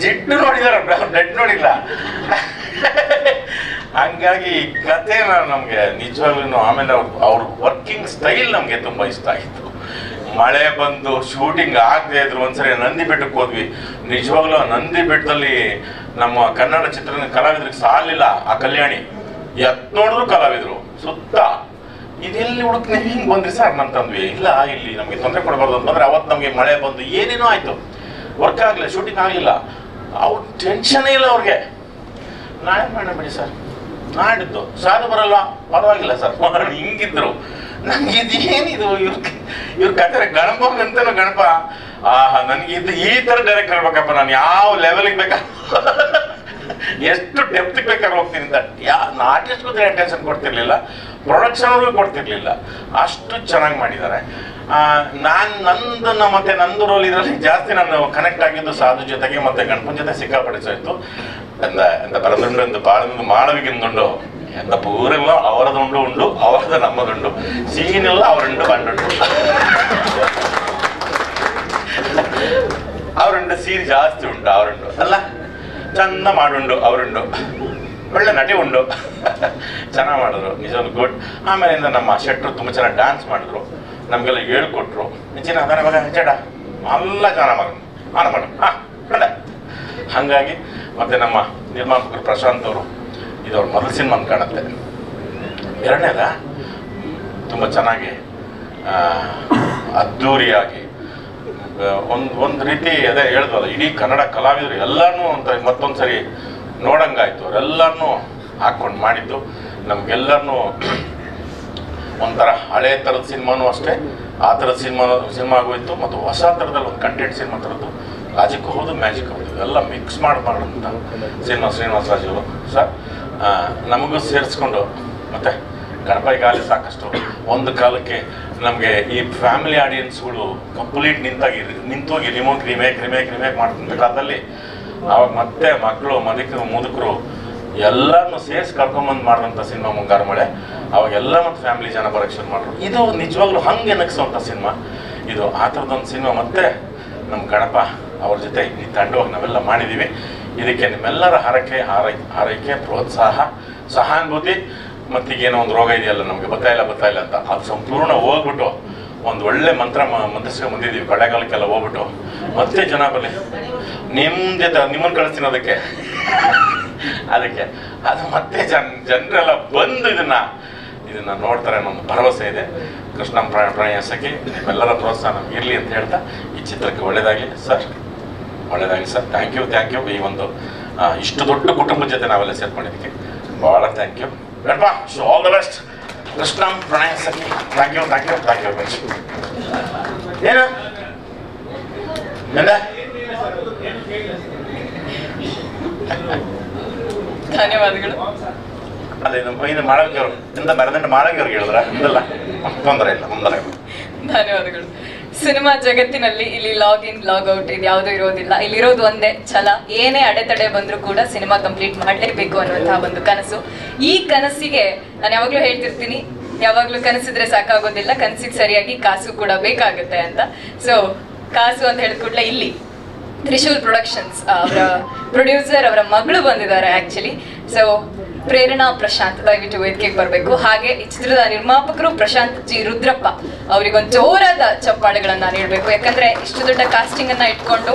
ಜಿಡ್ಡು ನೋಡಿದಾರ, ಬ್ಲಡ್ ನೋಡಿಲ್ಲ. ಹಂಗಾಗಿ ಕಥೆನ ನಮಗೆ ನಿಜವಾಗ್ಲೂ ಆಮೇಲೆ ಅವ್ರ ವರ್ಕಿಂಗ್ ಸ್ಟೈಲ್ ನಮಗೆ ತುಂಬ ಇಷ್ಟ ಆಯಿತು. ಮಳೆ ಬಂದು ಶೂಟಿಂಗ್ ಆಗದೆ ಇದ್ರು. ಒಂದ್ಸರಿ ನಂದಿ ಬೆಟ್ಟಕ್ಕೆ ಹೋದ್ವಿ. ನಿಜವಾಗ್ಲೂ ನಂದಿ ಬೆಟ್ಟದಲ್ಲಿ ನಮ್ಮ ಕನ್ನಡ ಚಿತ್ರದ ಕಲಾವಿದ್ರಿಗೆ ಸಾಲಿಲ್ಲ. ಆ ಕಲ್ಯಾಣಿ ನೋಡಿದ್ರು ಕಲಾವಿದ್ರು ಸುತ್ತ. ಇದೆಲ್ಲಿ ಹುಡುಕ್ನೆ ಹಿಂಗೆ ಬಂದ್ರಿ ಸರ್ ಅಂತಂದ್ವಿ. ಇಲ್ಲ, ಇಲ್ಲಿ ನಮಗೆ ತೊಂದರೆ ಕೊಡಬಾರ್ದು ಅಂತಂದ್ರೆ ಅವತ್ತು ನಮಗೆ ಮಳೆ ಬಂದು ಏನೇನೋ ಆಯಿತು, ವರ್ಕ್ ಆಗಲಿಲ್ಲ, ಶೂಟಿಂಗ್ ಆಗಲಿಲ್ಲ. ಅವ್ರು ಟೆನ್ಷನೇ ಇಲ್ಲ ಅವ್ರಿಗೆ. ನಾಳೆ ಮಾಡೋಣ ಬಿಡಿ ಸರ್, ನಾಡಿದ್ದು ಸಾಧು ಬರಲ್ಲ, ಪರವಾಗಿಲ್ಲ ಸರ್ ಹಿಂಗಿದ್ರು. ನನಗೆ ಇದೇನಿದು ಇವ್ರ ಕತೆ ಗಣಪ ಅಂತನೂ ಗಣಪ ನನಗೆ ಈ ಥರ ಡೈರೆಕ್ಟ್ ಹೇಳ್ಬೇಕಪ್ಪ, ನಾನು ಯಾವ ಲೆವೆಲಿಗೆ ಬೇಕಾ ಎಷ್ಟು ಡೆಪ್ತ್ ಬೇಕಾದ್ರೆ ಹೋಗ್ತೀನಿ ಅಂತ. ಆರ್ಟಿಸ್ಟ್ಗೂ ಅಟೆನ್ಷನ್ ಕೊಡ್ತಿರ್ಲಿಲ್ಲ, ಪ್ರೊಡಕ್ಷನ್ಗೂ ಕೊಡ್ತಿರ್ಲಿಲ್ಲ, ಅಷ್ಟು ಚೆನ್ನಾಗಿ ಮಾಡಿದ್ದಾರೆ. ನಂದನ್ನ ಮತ್ತೆ ನಂದು ರೋಲ್ ಇದರಲ್ಲಿ ಜಾಸ್ತಿ ನಾನು ಕನೆಕ್ಟ್ ಆಗಿದ್ದು ಸಾಧು ಜೊತೆಗೆ ಮತ್ತೆ ಗಣಪನ ಜೊತೆ ಸಿಕ್ಕಾಪಡಿಸಾಯ್ತು. ಎಂತ ಬರದುಂಡು ಎಂದು ಬಾಳದು ಮಾಡವಿಗಿಂದುಂಡು ಎಂತ ಪೂರೆಲ್ಲ ಅವರದುಂಡು ಉಂಡು ಅವರದ ನಮ್ಮದುಂಡು ಸೀನೆಲ್ಲ ಅವರುಂಡು ಬಂಡುಂಡು ಅವರುಂಡು ಸೀನ್ ಜಾಸ್ತಿ ಉಂಟು ಅವರುಂಡು ಅಲ್ಲ, ಚಂದ ಮಾಡುಂಡು ಅವರುಂಡು, ಒಳ್ಳೆ ನಟಿ ಉಂಡು, ಚೆನ್ನಾಗಿ ಮಾಡಿದ್ರು, ನಿಜವಾಗ್ಲೂ ಗುಡ್. ಆಮೇಲಿಂದ ನಮ್ಮ ಶೆಟ್ರು ತುಂಬ ಚೆನ್ನಾಗಿ ಡ್ಯಾನ್ಸ್ ಮಾಡಿದ್ರು, ನಮಗೆಲ್ಲ ಹೇಳ್ಕೊಟ್ರು. ಹೆಚ್ಚಿನ ಅದರ ಮಗ ಚಡ ಎಲ್ಲ ಚೆನ್ನಾಗಿ ಮಾಡೋದು ಆನ ಮಾಡು ಒಳ್ಳೆ. ಹಾಗಾಗಿ ಮತ್ತೆ ನಮ್ಮ ನಿರ್ಮಾಪಕರು ಪ್ರಶಾಂತ್ ಅವರು, ಇದು ಅವ್ರ ಮೊದಲ ಸಿನಿಮಾ ಅಂತ ಕಾಣುತ್ತೆ. ಎರಡನೇದ ತುಂಬ ಚೆನ್ನಾಗಿ ಅದ್ಧೂರಿಯಾಗಿ ಒಂದು ರೀತಿ ಅದೇ ಹೇಳಿದ್ವಲ್ಲ, ಇಡೀ ಕನ್ನಡ ಕಲಾವಿದರು ಎಲ್ಲರೂ ಅಂತ ಮತ್ತೊಂದು ಸರಿ ನೋಡಂಗಾಯ್ತು. ಅವರೆಲ್ಲರನ್ನೂ ಹಾಕ್ಕೊಂಡು ಮಾಡಿದ್ದು ನಮಗೆಲ್ಲರನ್ನೂ ಒಂಥರ ಹಳೆ ಥರದ ಸಿನಿಮಾನೂ ಅಷ್ಟೇ, ಆ ಥರದ ಸಿನಿಮಾ ಆಗೋಯ್ತು. ಮತ್ತು ಹೊಸ ಥರದಲ್ಲಿ ಒಂದು ಕಂಟೆಂಟ್ ಸಿನಿಮಾ ಥರದ್ದು, ಲಾಜಿಕ್ ಹೌದು ಮ್ಯಾಜಿಕ್ ಹೌದು ಎಲ್ಲ ಮಿಕ್ಸ್ ಮಾಡೋಂಥ ಸಿನಿಮಾ ಶ್ರೀನಿವಾಸ ರಾಜ್ ಅವರು ಸರ್ ನಮಗೂ ಸೇರಿಸ್ಕೊಂಡು. ಮತ್ತು ಗಣಪತಿಗಾಲಿ ಸಾಕಷ್ಟು ಒಂದು ಕಾಲಕ್ಕೆ ನಮಗೆ ಈ ಫ್ಯಾಮಿಲಿ ಆಡಿಯನ್ಸ್ಗಳು ಕಂಪ್ಲೀಟ್ ನಿಂತೋಗಿ ರಿಮೇಕ್ ಮಾಡ್ತಿದ್ದ ಕಾಲದಲ್ಲಿ ಆವಾಗ ಮತ್ತೆ ಮಕ್ಕಳು ಮುದುಕರು ಎಲ್ಲರನ್ನು ಸೇರಿಸಿ ಕರ್ಕೊಂಬಂದು ಮಾಡಿದಂಥ ಸಿನಿಮಾ ಮುಂಗಾರು ಮಳೆ. ಅವಾಗೆಲ್ಲ ಮತ್ತು ಫ್ಯಾಮಿಲಿ ಜನ ಬರೋಕ್ಕೆ ಶುರು ಮಾಡಿದ್ರು. ಇದು ನಿಜವಾಗ್ಲೂ ಹಂಗೆ ಎನಗಿಸುವಂಥ ಸಿನಿಮಾ ಇದು. ಆ ಥರದೊಂದು ಸಿನಿಮಾ ಮತ್ತೆ ನಮ್ಮ ಗಣಪ ಅವ್ರ ಜೊತೆ ಈ ತಂಡವಾಗಿ ನಾವೆಲ್ಲ ಮಾಡಿದ್ದೀವಿ. ಇದಕ್ಕೆ ನಿಮ್ಮೆಲ್ಲರ ಹಾರೈಕೆ ಪ್ರೋತ್ಸಾಹ ಸಹಾನುಭೂತಿ ಮತ್ತೀಗೇನೋ ಒಂದು ರೋಗ ಇದೆಯಲ್ಲ ನಮಗೆ ಗೊತ್ತಾಯಿಲ್ಲ ಅಂತ ಅದು ಸಂಪೂರ್ಣ ಹೋಗ್ಬಿಟ್ಟು ಒಂದು ಒಳ್ಳೆ ಮಂತ್ರಿಸ್ಕೊಂಡು ಬಂದಿದ್ದೀವಿ. ಕೊಳ್ಳೆಗಾಲಕ್ಕೆಲ್ಲ ಹೋಗ್ಬಿಟ್ಟು ಮತ್ತೆ ಜನ ಬರಲಿ ನಿಮ್ಮ ಜೊತೆ ನಿಮ್ಮನ್ನು ಕಳಿಸ್ತೀನಿ ಅದಕ್ಕೆ ಅದು ಮತ್ತೆ ಜನರೆಲ್ಲ ಬಂದು ಇದನ್ನ ನೋಡ್ತಾರೆ ಅನ್ನೋ ಒಂದು ಭರವಸೆ ಇದೆ. ಕೃಷ್ಣಂ ಪ್ರಣಯಸಖಿ ನಿಮ್ಮೆಲ್ಲರ ಪ್ರೋತ್ಸಾಹ ನಮ್ಗೆ ಇರಲಿ ಅಂತ ಹೇಳ್ತಾ ಈ ಚಿತ್ರಕ್ಕೆ ಒಳ್ಳೇದಾಗಲಿ ಸರ್, ಒಳ್ಳೇದಾಗಲಿ ಸರ್. Thank you. ಈ ಒಂದು ಇಷ್ಟು ದೊಡ್ಡ ಕುಟುಂಬದ ಜೊತೆ ನಾವೆಲ್ಲ ಸೇರ್ಕೊಂಡಿದ್ದಕ್ಕೆ ಭಾಳ thank you. Ganapa all the best. Krishnam Pranayasakhi. Thank you ಏನು ಧನ್ಯವಾದಗಳು. ಅದೇ ನಮ್ಮ ಮಾಳವಿಯವರು ಇಂದ ಬರದಂಡ ಮಾಳವಿಯವ್ರಿಗೆ ಹೇಳಿದ್ರ ಇಂದಲ್ಲ ತೊಂದರೆ ಇಲ್ಲ ಮುಂದಲ್ಲ. ಧನ್ಯವಾದಗಳು. ಸಿನಿಮಾ ಜಗತ್ತಿನಲ್ಲಿ ಇಲ್ಲಿ ಲಾಗ್ ಇನ್ ಲಾಗ್ ಔಟ್ ಇದು ಯಾವುದೂ ಇರೋದಿಲ್ಲ. ಇಲ್ಲಿರೋದು ಒಂದೇ ಛಲ. ಏನೇ ಅಡೆತಡೆ ಬಂದರೂ ಕೂಡ ಸಿನಿಮಾ ಕಂಪ್ಲೀಟ್ ಮಾಡಲೇಬೇಕು ಅನ್ನುವಂತಹ ಒಂದು ಕನಸು. ಈ ಕನಸಿಗೆ ನಾನು ಯಾವಾಗ್ಲೂ ಹೇಳ್ತಿರ್ತೀನಿ, ಯಾವಾಗ್ಲೂ ಕನಸಿದ್ರೆ ಸಾಕಾಗೋದಿಲ್ಲ, ಕನಸಿಗೆ ಸರಿಯಾಗಿ ಕಾಸು ಕೂಡ ಬೇಕಾಗುತ್ತೆ ಅಂತ. ಸೊ ಕಾಸು ಅಂತ ಹೇಳಿದ ಕೂಡಲೇ ಇಲ್ಲಿ ತ್ರಿಶೂಲ್ ಪ್ರೊಡಕ್ಷನ್ಸ್ ಅವರ ಪ್ರೊಡ್ಯೂಸರ್ ಅವರ ಮಗಳು ಬಂದಿದ್ದಾರೆ ಆಕ್ಚುಲಿ. ಸೊ ಪ್ರೇರಣಾ ಪ್ರಶಾಂತ್ ದಯವಿಟ್ಟು ವೇದಿಕೆಗೆ ಬರಬೇಕು. ಹಾಗೆ ಈ ಚಿತ್ರದ ನಿರ್ಮಾಪಕರು ಪ್ರಶಾಂತ್ ಜಿ ರುದ್ರಪ್ಪ, ಅವರಿಗೊಂದು ಜೋರಾದ ಚಪ್ಪಾಳೆಗಳನ್ನ ನೀಡಬೇಕು. ಯಾಕಂದ್ರೆ ಇಷ್ಟು ದೊಡ್ಡ ಕಾಸ್ಟಿಂಗ್ ಅನ್ನ ಇಟ್ಕೊಂಡು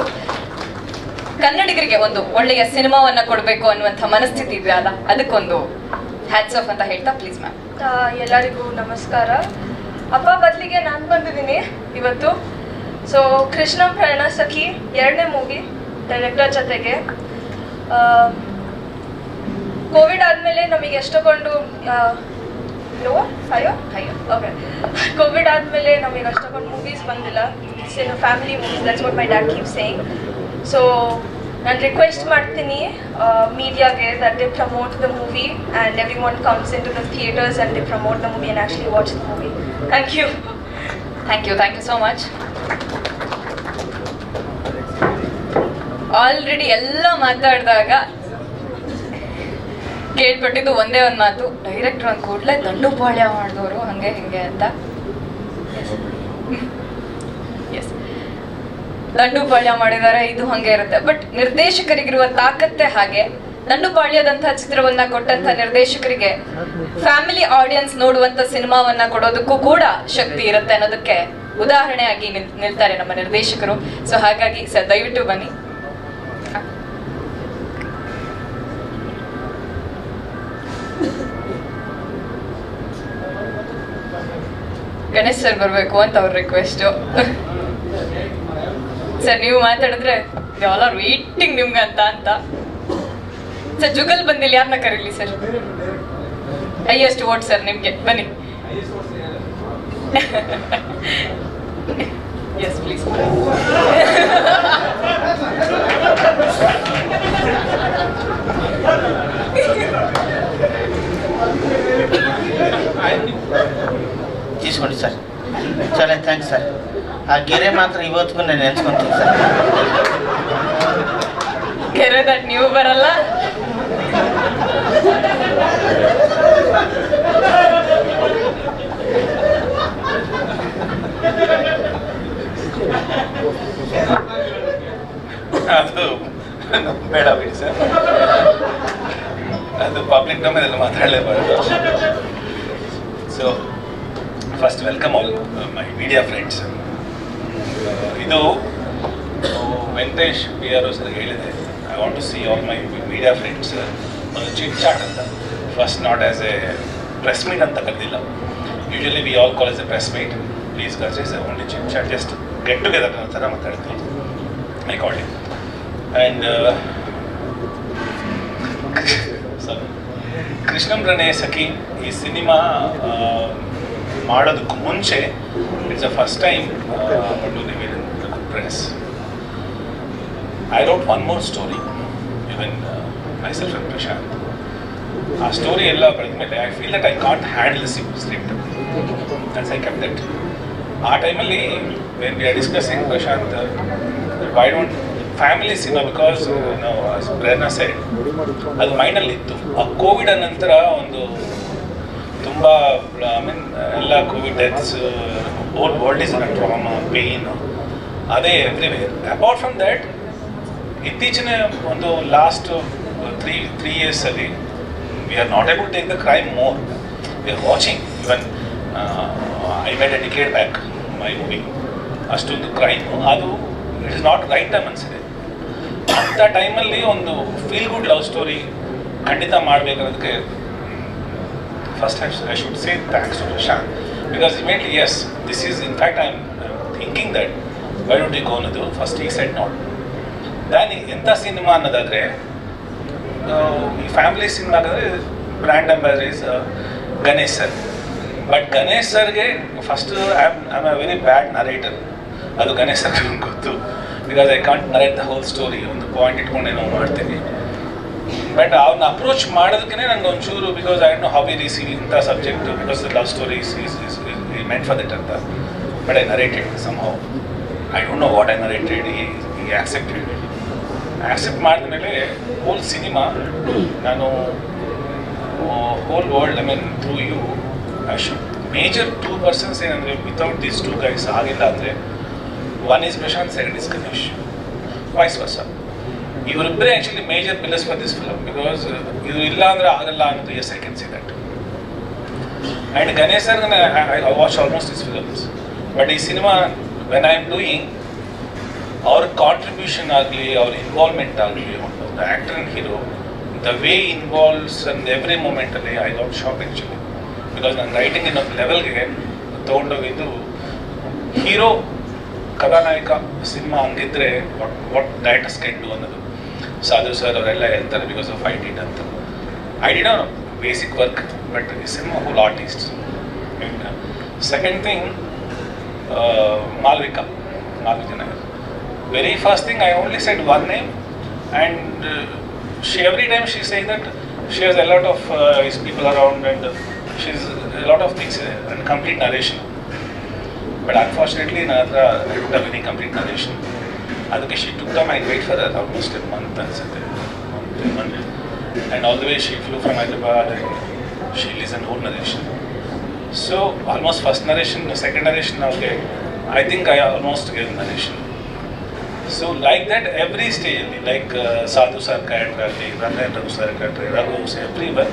ಕನ್ನಡಿಗರಿಗೆ ಒಂದು ಒಳ್ಳೆಯ ಸಿನಿಮಾವನ್ನ ಕೊಡಬೇಕು ಅನ್ನುವಂಥ ಮನಸ್ಥಿತಿ ಇದೆಯಲ್ಲ, ಅದಕ್ಕೊಂದು ಹ್ಯಾಟ್ಸ್ ಆಫ್ ಅಂತ ಹೇಳ್ತಾ ಪ್ಲೀಸ್ ಮ್ಯಾಮ್. ಎಲ್ಲರಿಗೂ ನಮಸ್ಕಾರ. ಅಪ್ಪ ಬದಲಿಗೆ ನಾನು ಬಂದಿದ್ದೀನಿ ಇವತ್ತು. ಸೊ ಕೃಷ್ಣಂ ಪ್ರಣಯಸಖಿ 2ನೇ ಮೂವಿ ಡೈರೆಕ್ಟರ್ ಜೊತೆಗೆ. ಕೋವಿಡ್ ಆದಮೇಲೆ ನಮಗೆ ಎಷ್ಟೊಂದು ಓಕೆ ಕೋವಿಡ್ ಆದಮೇಲೆ ನಮಗೆ ಅಷ್ಟೊಂದು ಮೂವೀಸ್ ಬಂದಿಲ್ಲ, family movies. That's what my dad keep saying. So ನಾನು ರಿಕ್ವೆಸ್ಟ್ ಮಾಡ್ತೀನಿ ಮೀಡಿಯಾಗೆ that they promote the movie and everyone comes into the theatres and they promote the movie and actually watch the movie. Thank you so much. Already ಎಲ್ಲ ಮಾತಾಡಿದಾಗ ಕೇಳ್ಪಟ್ಟಿದ್ದು ಒಂದೇ ಒಂದು ಮಾತು, director ಅಂದ ಕೂಡಲೇ ದಂಡುಪಾಳ್ಯ ಮಾಡಿದವರು ಹಂಗೆ ಹಿಂಗೆ ಅಂತ. ಎಸ್, ದಂಡುಪಾಳ್ಯ ಮಾಡಿದ್ದಾರೆ, ಇದು ಹಂಗೆ ಇರುತ್ತೆ. ಬಟ್ ನಿರ್ದೇಶಕರಿಗಿರುವ ತಾಕತ್ತೆ ಹಾಗೆ. ದಂಡುಪಾಳ್ಯದಂತಹ ಚಿತ್ರವನ್ನ ಕೊಟ್ಟಂತ ನಿರ್ದೇಶಕರಿಗೆ ಫ್ಯಾಮಿಲಿ ಆಡಿಯನ್ಸ್ ನೋಡುವಂತ ಸಿನಿಮಾವನ್ನ ಕೊಡೋದಕ್ಕೂ ಕೂಡ ಶಕ್ತಿ ಇರುತ್ತೆ ಅನ್ನೋದಕ್ಕೆ ಉದಾಹರಣೆಯಾಗಿ ನಿಲ್ತಾರೆ ನಮ್ಮ ನಿರ್ದೇಶಕರು. ಸೊ ಹಾಗಾಗಿ ಸರ್ ದಯವಿಟ್ಟು ಬನ್ನಿ. ಗಣೇಶ್ ಸರ್ ಬರ್ಬೇಕು ಅಂತ ಅವ್ರ ರಿಕ್ವೆಸ್ಟು. ಸರ್ ನೀವು ಮಾತಾಡಿದ್ರೆ ಆಲ್ ಆರ್ ವೇಟಿಂಗ್ ನಿಮ್ಗೆ ಅಂತ. ಸರ್ ಜುಗಲ್ ಬಂದಿಲ್ಲ, ಯಾರನ್ನ ಕರೀಲಿ ಸರ್? ಹೈಯೆಸ್ಟ್ ವೋಟ್ ಸರ್ ನಿಮ್ಗೆ, ಬನ್ನಿ. Yes, please. తీసుకోండి సాರ್. చాలా థ్యాంಕ್ಸ್ సార్. ఆ ಗೆರೆ ಮಾತ್ರ ಇವತ್ತಿಗೂ ನಾನು ನೆನೆಸ್ಕೊಂತೀನಿ ಸರ್. ಗೆರೆ ದಟ್ ನೀವು ಬರಲ್ಲ. ಅದು ಬೇಡ ಬಿಡಿ ಸರ್, ಅದು ಪಬ್ಲಿಕ್ ಡೊಮೇನಲ್ಲಿ ಮಾತಾಡಲೇಬಾರ್ದು. So first welcome all my media friends. ಇದು ವೆಂಕಟೇಶ್ ಪಿ ಆರ್ ಸರ್ ಹೇಳಿದೆ, I want to see all my media friends ಒಂದು ಚಿಟ್ ಚಾಟ್ ಅಂತ. First not as a press meet ಅಂತ ಕರೆದಿಲ್ಲ. Usually we all call as a press meet. Please guys, is only chit chat, just get together ಅನ್ನೋ ಥರ ಮಾತಾಡ್ತೀವಿ. I call it. And ಕೃಷ್ಣಂ ಪ್ರಣಯ ಸಖಿ ಈ cinema ಮಾಡೋದಕ್ಕೂ ಮುಂಚೆ it's a first time to reveal in press. I wrote one more story, even myself and Prashanth. ಆ story ಎಲ್ಲ ಬರೆದ ಮೇಲೆ I feel that I can't handle script, that's I kept it. ಆ ಟೈಮಲ್ಲಿ when we are discussing Prashanth, why don't family cinema, because Prerana side ಅದು ಮೈಂಡಲ್ಲಿ ಇತ್ತು. ಆ ಕೋವಿಡ್ ನಂತರ ಒಂದು ತುಂಬ ಐ ಮೀನ್ ಎಲ್ಲ COVID deaths, whole world is in trauma, pain, ಅದೇ ಎವ್ರಿವೇರ್. ಅಪಾರ್ಟ್ ಫ್ರಮ್ ದ್ಯಾಟ್ ಇತ್ತೀಚಿನ ಒಂದು ಲಾಸ್ಟ್ ತ್ರೀ ಇಯರ್ಸಲ್ಲಿ we are not able to take the crime more. We are watching even I made a decade back my movie. ಅಷ್ಟೊಂದು crime ಅದು it is not right time ಅನಿಸಿದೆ. ಅಂಥ ಟೈಮಲ್ಲಿ ಒಂದು feel good love story ಖಂಡಿತ ಮಾಡಬೇಕನ್ನೋದಕ್ಕೆ first I should say thanks to Prashanth, because immediately S this is in fact I am thinking that why don't you go ಅನ್ನೋದು. First he said not then ಎಂಥ cinema ಅನ್ನೋದಾದರೆ ಈ family cinema ಅಂದರೆ brand ambassador is Ganesh sir. But Ganesh ಸರ್ಗೆ first I am a very bad narrator. ಅದು ಗಣೇಶ್ ಸರ್ಗೆ ಗೊತ್ತು, because I can't narrate the whole story. ಒಂದು ಪಾಯಿಂಟ್ ಇಟ್ಕೊಂಡೆ ನಾವು ಮಾಡ್ತೀನಿ. ಬಟ್ ಅವ್ರನ್ನ ಅಪ್ರೋಚ್ ಮಾಡೋದಕ್ಕೆ ನನಗೆ ಒಂಚೂರು, because I don't know how we receive ಇಂಥ subject, because the love story is meant for that ಅಂತ. But I narrated somehow. I don't know what I narrated. He accepted. Accept ಮಾಡಿದ ಮೇಲೆ whole cinema ನಾನು whole world, I mean through you I should major 2 persons ಏನಂದರೆ without these 2 guys ಆಗಿಲ್ಲ ಅಂದರೆ one is Prashant, second is Ganesh, vice versa. ಇವರಿಬ್ಬರೇ actually major pillars for this film, because ಇದು ಇಲ್ಲ ಅಂದರೆ ಆಗಲ್ಲ ಅನ್ನೋದು. Yes, I can see that. And Ganesh sir I watch almost this films. But ಈ cinema when I am doing, ಅವ್ರ contribution ಆಗಲಿ, ಅವ್ರ ಇನ್ವಾಲ್ವ್ಮೆಂಟ್ ಆಗಲಿ, ಒಂದು actor and hero, the way involves and every ಮೂಮೆಂಟಲ್ಲಿ I got shock actually. Because ನನ್ನ writing ಇನ್ನೊಂದು ಲೆವೆಲ್ಗೆ ತೊಗೊಂಡೋಗಿದ್ದು, ಹೀರೋ ಕಥಾನಾಯಕ ಸಿನಿಮಾ ಹಂಗಿದ್ರೆ ವಾಟ್ ಡೈರೆಕ್ಟರ್ಸ್ ಕ್ಯಾನ್ ಡು ಅನ್ನೋದು. ಸಾಧು ಸರ್ ಅವರೆಲ್ಲ ಹೇಳ್ತಾರೆ ಬಿಕಾಸ್ ಆಫ್ ಐ ಡಿಡ್ ಅಂತ. I did a basic work, but ಈ cinema hole artist. And second thing, Malvika Nagar. Very first thing, I only said one name, and she every time she saying that she has a lot of his people around, and she's a lot of things and complete narration. But unfortunately, I don't have any complete narration. Adukku she took time. I wait for that almost a month and and all the way she flew from Hyderabad and she listened whole narration. So almost first narration, second narration, okay, I think I almost gave narration. So like that every stage, like Sadhu sir character, Raghu sir character, Raghu, everyone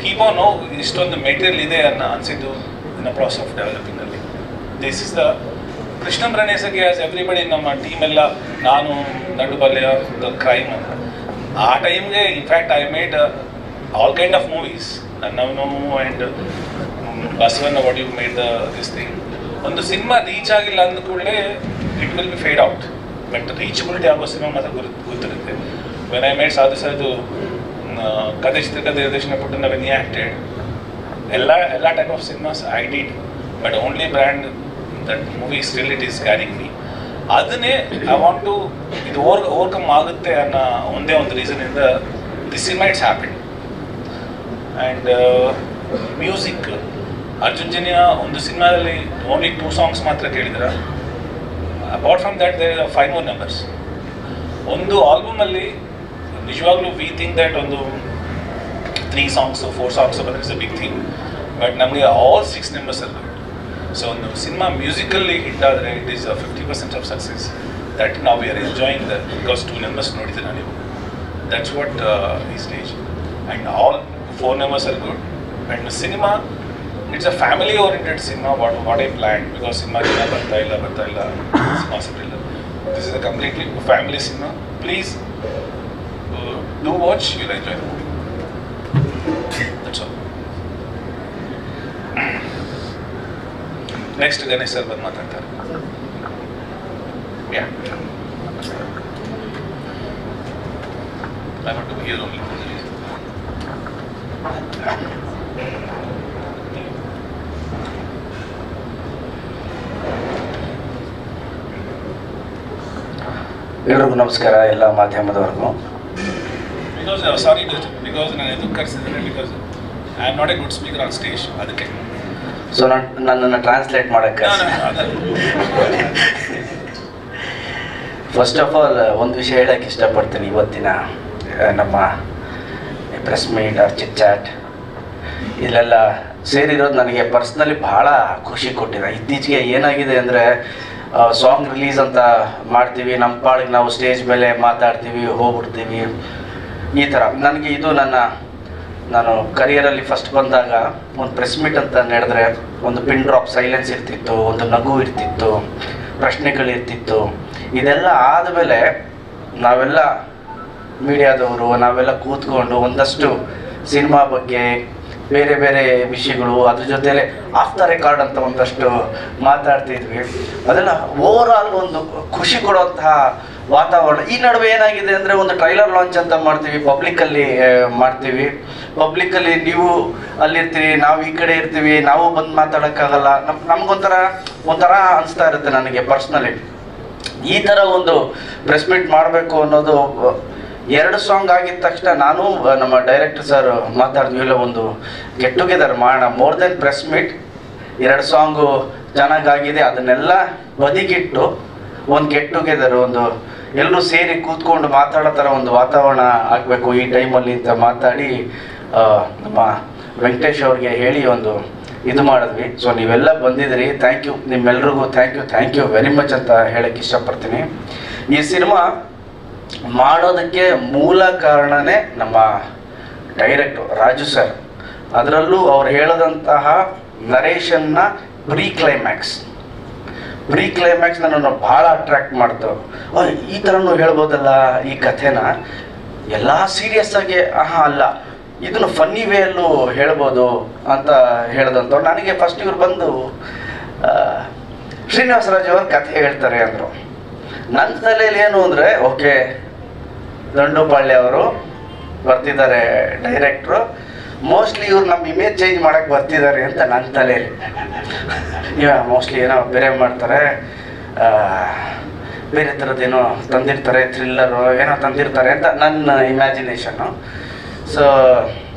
keep on know istond material ide anna ansidu in the process of developing alli. This is the Krishnam Ranasaki as everybody ನಮ್ಮ team ಎಲ್ಲ, ನಾನು ನಡುಬಲ್ಯ, the crime ಆ ಟೈಮ್ಗೆ in fact I made all kind of movies. Nannavanu and Basavana, what you made this thing. ಒಂದು cinema reach ಆಗಿಲ್ಲ ಅಂದ ಕೂಡಲೇ it will be feed out. But reachability ಆಗೋ ಸಿನಿಮಾ ಮಾತ್ರ ಗೊತ್ತಿರುತ್ತೆ. ವೆನ್ ಐ ಮೇಡ್ ಸಾಧು ಸರ್ದು ಕಥೆ ಚಿತ್ರಕಥೆ ನಿರ್ದೇಶನ ಪುಟ್ಟನ ವೆನ್ ಈ ಆ್ಯಕ್ಟೆಡ್, ಎಲ್ಲ type of cinemas I did. But only brand that movie still it is carrying me. ಅದನ್ನೇ ಐ ವಾಂಟ್ ಟು ಇದು ಓವರ್ಕಮ್ ಆಗುತ್ತೆ ಅನ್ನೋ ಒಂದೇ ಒಂದು ರೀಸನಿಂದ this cinema it's happen. And music Arjun Janya ಒಂದು ಸಿನಿಮಾದಲ್ಲಿ ಓನ್ಲಿ 2 ಸಾಂಗ್ಸ್ ಮಾತ್ರ ಕೇಳಿದ್ರ. Apart from that there are 5 more numbers. ಒಂದು ಆಲ್ಬಮಲ್ಲಿ ನಿಜವಾಗ್ಲೂ ವಿ ಥಿಂಕ್ ದ್ಯಾಟ್ ಒಂದು 3 songs 4 songs ಬಂದರೆ it's a big thing, but ನಮಗೆ all 6 numbers are good. So ಒಂದು ಸಿನಿಮಾ ಮ್ಯೂಸಿಕಲ್ಲಿ ಹಿಟ್ ಆದರೆ it is 50% of success. That ನಾವು we are enjoying the because 2 numbers ನೋಡಿದ್ದೀರ ನೀವು. ದಟ್ಸ್ ವಾಟ್ ಈ stage. And all 4 numbers are good. And cinema it's a family oriented cinema. What I plan, because cinema ಬರ್ತಾ ಇಲ್ಲ possible ಇಲ್ಲ. This is a completely family cinema. Please do watch, you'll enjoy the movie. That's all. Next Ganesh sir ಬಂದು ಮಾತಾಡ್ತಾರೆ. Yeah. I want to hear only. ಎಲ್ಲರಿಗೂ ನಮಸ್ಕಾರ, ಎಲ್ಲ ಮಾಧ್ಯಮದವರೆಗೂ. Because ನಾನು ಎದುರು ಕರೆಸಿದ್ರೆ because I am not a good speaker on stage, ಅದಕ್ಕೆ. So ನನ್ನನ್ನು ಟ್ರಾನ್ಸ್ಲೇಟ್ ಮಾಡೋಕ್ಕೆ ಫಸ್ಟ್ ಆಫ್ ಆಲ್ ಒಂದು ವಿಷಯ ಹೇಳೋಕ್ಕೆ ಇಷ್ಟಪಡ್ತೀನಿ. ಇವತ್ತಿನ ನಮ್ಮ press meet or chit chat ಇಲ್ಲೆಲ್ಲ ಸೇರಿರೋದು ನನಗೆ ಪರ್ಸ್ನಲಿ ಭಾಳ ಖುಷಿ ಕೊಟ್ಟಿದೆ. ಇತ್ತೀಚೆಗೆ ಏನಾಗಿದೆ ಅಂದರೆ ಸಾಂಗ್ ರಿಲೀಸ್ ಅಂತ ಮಾಡ್ತೀವಿ, ನಮ್ಮ ಪಾಳಿಗೆ ನಾವು ಸ್ಟೇಜ್ ಮೇಲೆ ಮಾತಾಡ್ತೀವಿ, ಹೋಗ್ಬಿಡ್ತೀವಿ, ಈ ಥರ. ನನಗೆ ಇದು ನಾನು ಕರಿಯರಲ್ಲಿ ಫಸ್ಟ್ ಬಂದಾಗ ಒಂದು ಪ್ರೆಸ್ ಮೀಟ್ ಅಂತ ನಡೆದ್ರೆ ಒಂದು ಪಿನ್ ಡ್ರಾಪ್ ಸೈಲೆನ್ಸ್ ಇರ್ತಿತ್ತು, ಒಂದು ನಗು ಇರ್ತಿತ್ತು, ಪ್ರಶ್ನೆಗಳಿರ್ತಿತ್ತು. ಇದೆಲ್ಲ ಆದಮೇಲೆ ನಾವೆಲ್ಲ ಮೀಡಿಯಾದವರು ನಾವೆಲ್ಲ ಕೂತ್ಕೊಂಡು ಒಂದಷ್ಟು ಸಿನಿಮಾ ಬಗ್ಗೆ ಬೇರೆ ಬೇರೆ ವಿಷಯಗಳು, ಅದ್ರ ಜೊತೆಲೆ ಆಫ್ ದ ರೆಕಾರ್ಡ್ ಅಂತ ಒಂದಷ್ಟು ಮಾತಾಡ್ತಿದ್ವಿ. ಅದೆಲ್ಲ ಓವರ್ ಆಲ್ ಒಂದು ಖುಷಿ ಕೊಡುವಂತಹ ವಾತಾವರಣ. ಈ ನಡುವೆ ಏನಾಗಿದೆ ಅಂದರೆ ಒಂದು ಟ್ರೈಲರ್ ಲಾಂಚ್ ಅಂತ ಮಾಡ್ತೀವಿ, ಪಬ್ಲಿಕ್ಕಲ್ಲಿ ಮಾಡ್ತೀವಿ. ಪಬ್ಲಿಕ್ಕಲ್ಲಿ ನೀವು ಅಲ್ಲಿರ್ತೀವಿ, ನಾವು ಈ ಕಡೆ ಇರ್ತೀವಿ, ನಾವು ಬಂದು ಮಾತಾಡೋಕ್ಕಾಗಲ್ಲ. ನಮಗೊಂಥರ ಅನಿಸ್ತಾ ಇರುತ್ತೆ ನನಗೆ ಪರ್ಸ್ನಲಿ. ಈ ಥರ ಒಂದು ಪ್ರೆಸ್ ಮೀಟ್ ಮಾಡಬೇಕು ಅನ್ನೋದು 2 ಸಾಂಗ್ ಆಗಿದ ತಕ್ಷಣ ನಾನು ನಮ್ಮ ಡೈರೆಕ್ಟರ್ ಸರ್ ಮಾತಾಡಿದ್ವಿ, ಇಲ್ಲ ಒಂದು ಗೆಟ್ ಟುಗೆದರ್ ಮಾಡೋಣ, more than press meet. 2 song ಚೆನ್ನಾಗಾಗಿದೆ, ಅದನ್ನೆಲ್ಲ ಬದಿಗಿಟ್ಟು ಒಂದು ಗೆಟ್ ಟುಗೆದರ್, ಒಂದು ಎಲ್ಲರೂ ಸೇರಿ ಕೂತ್ಕೊಂಡು ಮಾತಾಡೋ ಥರ ಒಂದು ವಾತಾವರಣ ಆಗಬೇಕು ಈ ಟೈಮಲ್ಲಿ ಅಂತ ಮಾತಾಡಿ ನಮ್ಮ ವೆಂಕಟೇಶ್ ಅವ್ರಿಗೆ ಹೇಳಿ ಒಂದು ಇದು ಮಾಡಿದ್ವಿ. ಸೊ ನೀವೆಲ್ಲ ಬಂದಿದ್ದೀರಿ, ಥ್ಯಾಂಕ್ ಯು. ನಿಮ್ಮೆಲ್ರಿಗೂ ಥ್ಯಾಂಕ್ ಯು ವೆರಿ ಮಚ್ ಅಂತ ಹೇಳಕ್ಕೆ ಇಷ್ಟಪಡ್ತೀನಿ. ಈ ಸಿನಿಮಾ ಮಾಡೋದಕ್ಕೆ ಮೂಲ ಕಾರಣನೇ ನಮ್ಮ ಡೈರೆಕ್ಟ್ರು ರಾಜು ಸರ್. ಅದರಲ್ಲೂ ಅವ್ರು ಹೇಳೋದಂತಹ ನರೇಷನ್ನ ಪ್ರೀ ಕ್ಲೈಮ್ಯಾಕ್ಸ್ ನನ್ನನ್ನು ಭಾಳ ಅಟ್ರ್ಯಾಕ್ಟ್ ಮಾಡ್ತು. ಈ ಥರನೂ ಹೇಳ್ಬೋದಲ್ಲ ಈ ಕಥೆನ, ಎಲ್ಲ ಸೀರಿಯಸ್ ಆಗಿ ಅಲ್ಲ, ಇದನ್ನು ಫನ್ನಿ ವೇಯಲ್ಲೂ ಹೇಳ್ಬೋದು ಅಂತ ಹೇಳ್ದಂಥವ್ರು. ನನಗೆ ಫಸ್ಟ್ ಇವ್ರು ಬಂದು ಶ್ರೀನಿವಾಸ ರಾಜು ಅವ್ರ ಕಥೆ ಹೇಳ್ತಾರೆ ಅಂದರು. ನನ್ನ ತಲೆಯಲ್ಲಿ ಏನು ಅಂದರೆ, ಓಕೆ ದಂಡುಪಾಳ್ಯ ಅವರು ಬರ್ತಿದ್ದಾರೆ ಡೈರೆಕ್ಟ್ರು, ಮೋಸ್ಟ್ಲಿ ಇವ್ರು ನಮ್ಮ ಇಮೇಜ್ ಚೇಂಜ್ ಮಾಡೋಕ್ಕೆ ಬರ್ತಿದ್ದಾರೆ ಅಂತ ನನ್ನ ತಲೆಯಲ್ಲಿ. ಮೋಸ್ಟ್ಲಿ ಏನೋ ಬೇರೆ ಮಾಡ್ತಾರೆ, ಬೇರೆ ಥರದ್ದೇನೋ ತಂದಿರ್ತಾರೆ, ಥ್ರಿಲ್ಲರು ಏನೋ ತಂದಿರ್ತಾರೆ ಅಂತ ನನ್ನ ಇಮ್ಯಾಜಿನೇಷನ್ನು. ಸೊ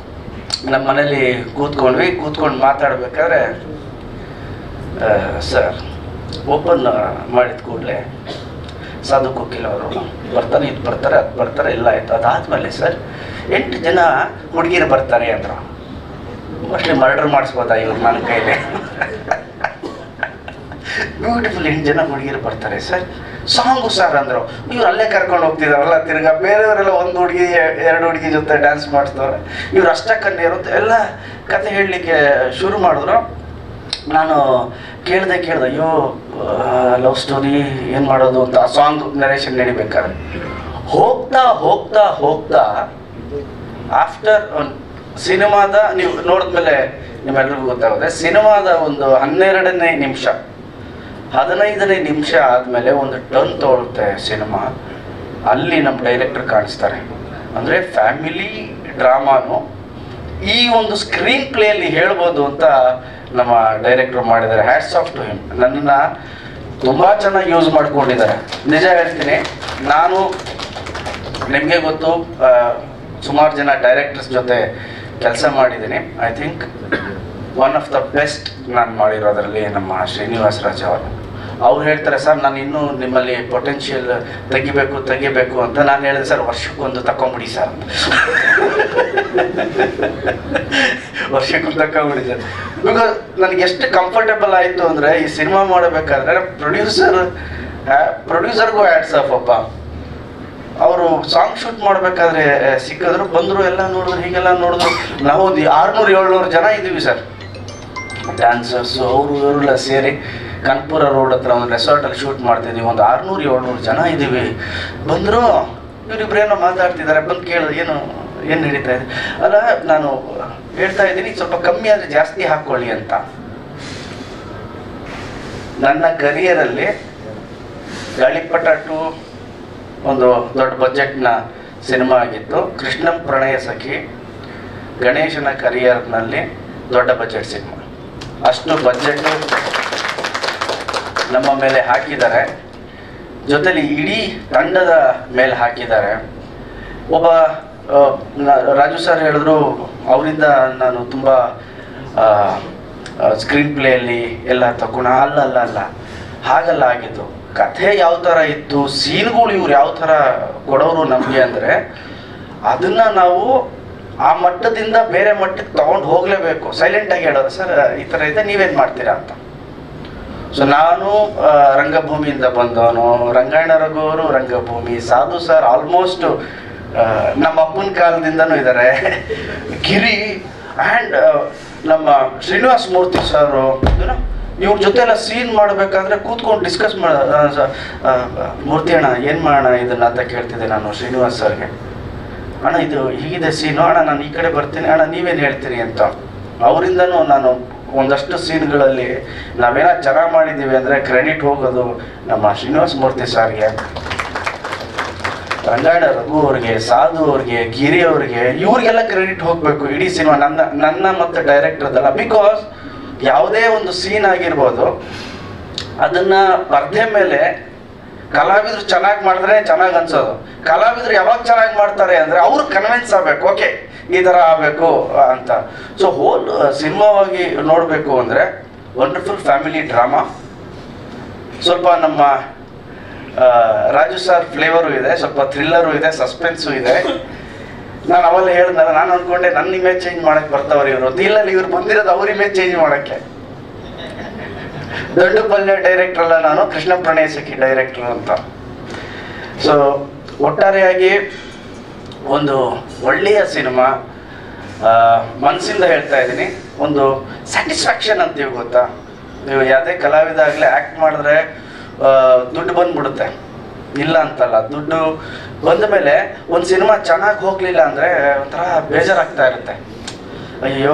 ನಮ್ಮ ಮನೇಲಿ ಕೂತ್ಕೊಂಡು ಮಾತಾಡಬೇಕಾದ್ರೆ ಸರ್ ಓಪನ್ ಮಾಡಿದ ಕೂಡಲೇ ಸಾಧು ಕೋಕಿಲ್ ಅವರು ಬರ್ತಾರೆ, ಇದು ಬರ್ತಾರೆ, ಅದು ಬರ್ತಾರೆ, ಎಲ್ಲ ಆಯಿತು. ಅದಾದಮೇಲೆ ಸರ್ 8 ಜನ ಹುಡುಗಿರು ಬರ್ತಾರೆ ಅಂದರು. ಮೋಸ್ಟ್ಲಿ ಮರ್ಡರ್ ಮಾಡಿಸ್ಬೋದಾ ಇವ್ರು ನನ್ನ ಕೈಲಿ? ಬ್ಯೂಟಿಫುಲ್ 8 ಜನ ಹುಡುಗಿರು ಬರ್ತಾರೆ ಸರ್. ಸಾಂಗು ಸರ್ ಅಂದರು. ಇವ್ರು ಅಲ್ಲೇ ಕರ್ಕೊಂಡು ಹೋಗ್ತಿದ್ದಾರಲ್ಲ, ತಿರ್ಗಾ ಬೇರೆಯವರೆಲ್ಲ 1 ಹುಡುಗಿ 2 ಹುಡುಗಿ ಜೊತೆ ಡ್ಯಾನ್ಸ್ ಮಾಡ್ತವ್ರೆ, ಇವ್ರು ಅಷ್ಟಕ್ಕನ್ನೇ ಇರುತ್ತೆ ಎಲ್ಲ ಕತೆ ಹೇಳಲಿಕ್ಕೆ ಶುರು ಮಾಡಿದ್ರು. ನಾನು ಕೇಳ್ದೆ ಅಯ್ಯೋ ಲವ್ ಸ್ಟೋರಿ ಏನು ಮಾಡೋದು ಅಂತ. ಆ ಸಾಂಗ್ ನರೇಷನ್ ನಡಿಬೇಕಾದ್ರೆ ಹೋಗ್ತಾ ಆಫ್ಟರ್ ಸಿನಿಮಾದ ನೀವು ನೋಡಿದ್ಮೇಲೆ ನಿಮ್ಮೆಲ್ರಿಗೂ ಗೊತ್ತಾಗುತ್ತೆ, ಸಿನಿಮಾದ ಒಂದು 12ನೇ ನಿಮಿಷ 15ನೇ ನಿಮಿಷ ಆದಮೇಲೆ ಒಂದು ಟರ್ನ್ ತೊಗೊಳುತ್ತೆ ಸಿನಿಮಾ. ಅಲ್ಲಿ ನಮ್ಮ ಡೈರೆಕ್ಟರ್ ಕಾಣಿಸ್ತಾರೆ. ಅಂದರೆ ಫ್ಯಾಮಿಲಿ ಡ್ರಾಮಾನು ಈ ಒಂದು ಸ್ಕ್ರೀನ್ ಪ್ಲೇಯಲ್ಲಿ ಹೇಳ್ಬೋದು ಅಂತ ನಮ್ಮ ಡೈರೆಕ್ಟ್ರು ಮಾಡಿದ್ದಾರೆ. Hats off to him. ನನ್ನನ್ನು ತುಂಬ ಚೆನ್ನಾಗಿ ಯೂಸ್ ಮಾಡ್ಕೊಂಡಿದ್ದಾರೆ. ನಿಜ ಹೇಳ್ತೀನಿ, ನಾನು ನಿಮಗೆ ಗೊತ್ತು, ಸುಮಾರು ಜನ ಡೈರೆಕ್ಟರ್ಸ್ ಜೊತೆ ಕೆಲಸ ಮಾಡಿದ್ದೀನಿ. I think one of the best ನಾನು ಮಾಡಿರೋದ್ರಲ್ಲಿ ನಮ್ಮ ಶ್ರೀನಿವಾಸ್ ರಾಜ್ ಅವರು. ಅವ್ರು ಹೇಳ್ತಾರೆ, ಸರ್ ನಾನು ಇನ್ನೂ ನಿಮ್ಮಲ್ಲಿ ಪೊಟೆನ್ಷಿಯಲ್ ತೆಗಿಬೇಕು ಅಂತ. ನಾನು ಹೇಳಿದೆ, ಸರ್ ವರ್ಷಕ್ಕೊಂದು ತಗೊಂಬಿಡಿ ಸರ್ ಅಂತ. ವರ್ಷಕ್ಕೊಂದು ತಗೊಂಬಿಡಿ ಸರ್. ಬಿಕಾಸ್ ನನಗೆ ಎಷ್ಟು ಕಂಫರ್ಟೇಬಲ್ ಆಯಿತು ಅಂದರೆ, ಈ ಸಿನಿಮಾ ಮಾಡಬೇಕಾದ್ರೆ ಪ್ರೊಡ್ಯೂಸರ್ಗೂ ಹ್ಯಾಟ್ಸ್ ಆಫ್ ಅಪ್ಪ. ಅವರು ಸಾಂಗ್ ಶೂಟ್ ಮಾಡಬೇಕಾದ್ರೆ ಸಿಕ್ಕಿದ್ರು, ಬಂದರು, ಎಲ್ಲ ನೋಡಿದ್ರು, ಹೀಗೆಲ್ಲ ನೋಡಿದ್ರು. ನಾವು ಒಂದು 600-700 ಜನ ಇದ್ದೀವಿ ಸರ್, ಡ್ಯಾನ್ಸರ್ಸು, ಅವರು ಇವರೆಲ್ಲ ಸೇರಿ ಕನಕಪುರ ರೋಡ್ ಹತ್ರ ಒಂದು ರೆಸಾರ್ಟಲ್ಲಿ ಶೂಟ್ ಮಾಡ್ತಿದ್ದೀವಿ. ಒಂದು 600-700 ಜನ ಇದ್ದೀವಿ. ಬಂದರು, ಇವರಿಬ್ರೇನೋ ಮಾತಾಡ್ತಿದ್ದಾರೆ. ಬಂದು ಕೇಳಿದ್ರು, ಏನು ನಡೀತಾ ಇದೆ? ಅಲ್ಲ, ನಾನು ಹೇಳ್ತಾ ಇದ್ದೀನಿ, ಸ್ವಲ್ಪ ಕಮ್ಮಿ ಆದರೆ ಜಾಸ್ತಿ ಹಾಕ್ಕೊಳ್ಳಿ ಅಂತ. ನನ್ನ ಕರಿಯರಲ್ಲಿ ಗಾಳಿಪಟ 2 ಒಂದು ದೊಡ್ಡ ಬಜೆಟ್ನ ಸಿನಿಮಾ ಆಗಿತ್ತು. ಕೃಷ್ಣಂ ಪ್ರಣಯ ಸಖಿ ಗಣೇಶನ ಕರಿಯರ್ನಲ್ಲಿ ದೊಡ್ಡ ಬಜೆಟ್ ಸಿನಿಮಾ. ಅಷ್ಟು ಬಜೆಟ್ ನಮ್ಮ ಮೇಲೆ ಹಾಕಿದ್ದಾರೆ. ಜೊತೆಲಿ ಇಡೀ ತಂಡದ ಮೇಲೆ ಹಾಕಿದ್ದಾರೆ. ಒಬ್ಬ ರಾಜು ಸರ್ ಹೇಳಿದ್ರು, ಅವರಿಂದ ನಾನು ತುಂಬ ಸ್ಕ್ರೀನ್ ಪ್ಲೇಯಲ್ಲಿ ಎಲ್ಲ ತಗೊಂಡು ಅಲ್ಲ ಹಾಗಲ್ಲ ಆಗಿದ್ದು. ಕಥೆ ಯಾವ ಥರ ಇತ್ತು, ಸೀನ್ಗಳು ಇವ್ರು ಯಾವ ಥರ ಕೊಡೋರು ನಮಗೆ ಅಂದರೆ, ಅದನ್ನು ನಾವು ಆ ಮಟ್ಟದಿಂದ ಬೇರೆ ಮಟ್ಟಕ್ಕೆ ತೊಗೊಂಡು ಹೋಗಲೇಬೇಕು. ಸೈಲೆಂಟಾಗಿ ಹೇಳೋದು, ಸರ್ ಈ ಥರ ಇದೆ, ನೀವೇನು ಮಾಡ್ತೀರಾ ಅಂತ. ಸೊ ನಾನು ರಂಗಭೂಮಿಯಿಂದ ಬಂದವನು, ರಂಗಾಯಣ ರಘು ಅವರು ರಂಗಭೂಮಿ, ಸಾಧು ಸರ್ ಆಲ್ಮೋಸ್ಟ್ ನಮ್ಮ ಅಪ್ಪನ ಕಾಲದಿಂದನೂ ಇದ್ದಾರೆ, ಗಿರಿ ಆ್ಯಂಡ್ ನಮ್ಮ ಶ್ರೀನಿವಾಸ್ ಮೂರ್ತಿ ಸರ್. ಇವ್ರ ಜೊತೆ ಎಲ್ಲ ಸೀನ್ ಮಾಡಬೇಕಾದ್ರೆ ಕೂತ್ಕೊಂಡು ಡಿಸ್ಕಸ್ ಮೂರ್ತಿ ಅಣ್ಣ ಏನು ಮಾಡೋಣ ಇದನ್ನ ಅಂತ ಕೇಳ್ತಿದ್ದೆ ನಾನು ಶ್ರೀನಿವಾಸ್ ಸರ್ಗೆ. ಅಣ್ಣ ಇದು ಹೀಗಿದೆ ಸೀನು, ಅಣ್ಣ ನಾನು ಈ ಕಡೆ ಬರ್ತೀನಿ, ಅಣ್ಣ ನೀವೇನು ಹೇಳ್ತೀರಿ ಅಂತ. ಅವರಿಂದನೂ ನಾನು ಒಂದಷ್ಟು ಸೀನ್ಗಳಲ್ಲಿ ನಾವೇನೋ ಚೆನ್ನಾಗಿ ಮಾಡಿದ್ದೀವಿ ಅಂದರೆ ಕ್ರೆಡಿಟ್ ಹೋಗೋದು ನಮ್ಮ ಶ್ರೀನಿವಾಸ್ ಮೂರ್ತಿ ಸರ್ಗೆ, ರಂಗಾಯಣ ರಘು ಅವ್ರಿಗೆ, ಸಾಧು ಅವ್ರಿಗೆ, ಗಿರಿ ಅವ್ರಿಗೆ, ಇವ್ರಿಗೆಲ್ಲ ಕ್ರೆಡಿಟ್ ಹೋಗಬೇಕು. ಇಡೀ ಸಿನಿಮಾ ನನ್ನ ಮತ್ತು ಡೈರೆಕ್ಟರ್ದಲ್ಲ. ಬಿಕಾಸ್ ಯಾವುದೇ ಒಂದು ಸೀನ್ ಆಗಿರ್ಬೋದು, ಅದನ್ನ ಪರದೆ ಮೇಲೆ ಕಲಾವಿದರು ಚೆನ್ನಾಗಿ ಮಾಡಿದ್ರೆ ಚೆನ್ನಾಗಿ ಅನ್ಸೋದು. ಕಲಾವಿದರು ಯಾವಾಗ ಚೆನ್ನಾಗಿ ಮಾಡ್ತಾರೆ ಅಂದರೆ ಅವ್ರು ಕನ್ವಿನ್ಸ್ ಆಗಬೇಕು, ಓಕೆ ಈ ಥರ ಆಗಬೇಕು ಅಂತ. ಸೊ ಹೋಲ್ ಸಿನಿಮಾವಾಗಿ ನೋಡಬೇಕು ಅಂದರೆ ವಂಡರ್ಫುಲ್ ಫ್ಯಾಮಿಲಿ ಡ್ರಾಮಾ. ಸ್ವಲ್ಪ ನಮ್ಮ ರಾಜು ಸರ್ ಫ್ಲೇವರು ಇದೆ, ಸ್ವಲ್ಪ ಥ್ರಿಲ್ಲರು ಇದೆ, ಸಸ್ಪೆನ್ಸು ಇದೆ. ನಾನು ಅವೆಲ್ಲ ಹೇಳಿದ್ನಲ್ಲ, ನಾನು ಅಂದ್ಕೊಂಡೆ ನನ್ನ ಇಮೇಜ್ ಚೇಂಜ್ ಮಾಡಕ್ಕೆ ಬರ್ತಾವ್ರಿ ಇವರು. ಇಲ್ಲ, ಇವ್ರು ಬಂದಿರೋದು ಅವ್ರ ಇಮೇಜ್ ಚೇಂಜ್ ಮಾಡೋಕ್ಕೆ. ದೊಡ್ಡ ಪಲ್ಯ ಡೈರೆಕ್ಟರ್ ಅಲ್ಲ ನಾನು, ಕೃಷ್ಣ ಪ್ರಣಯ ಸಖಿ ಡೈರೆಕ್ಟರ್ ಅಂತ. ಸೊ ಒಟ್ಟಾರೆಯಾಗಿ ಒಂದು ಒಳ್ಳೆಯ ಸಿನಿಮಾ. ಮನಸ್ಸಿಂದ ಹೇಳ್ತಾ ಇದ್ದೀನಿ, ಒಂದು ಸ್ಯಾಟಿಸ್ಫ್ಯಾಕ್ಷನ್ ಅಂತೀವಿ ಗೊತ್ತಾ. ನೀವು ಯಾವುದೇ ಕಲಾವಿದ ಆಗಲಿ ಆ್ಯಕ್ಟ್ ಮಾಡಿದ್ರೆ ದುಡ್ಡು ಬಂದ್ಬಿಡುತ್ತೆ, ಇಲ್ಲ ಅಂತಲ್ಲ. ದುಡ್ಡು ಬಂದ ಮೇಲೆ ಒಂದು ಸಿನಿಮಾ ಚೆನ್ನಾಗಿ ಹೋಗಲಿಲ್ಲ ಅಂದರೆ ಒಂಥರ ಬೇಜಾರಾಗ್ತಾ ಇರುತ್ತೆ, ಅಯ್ಯೋ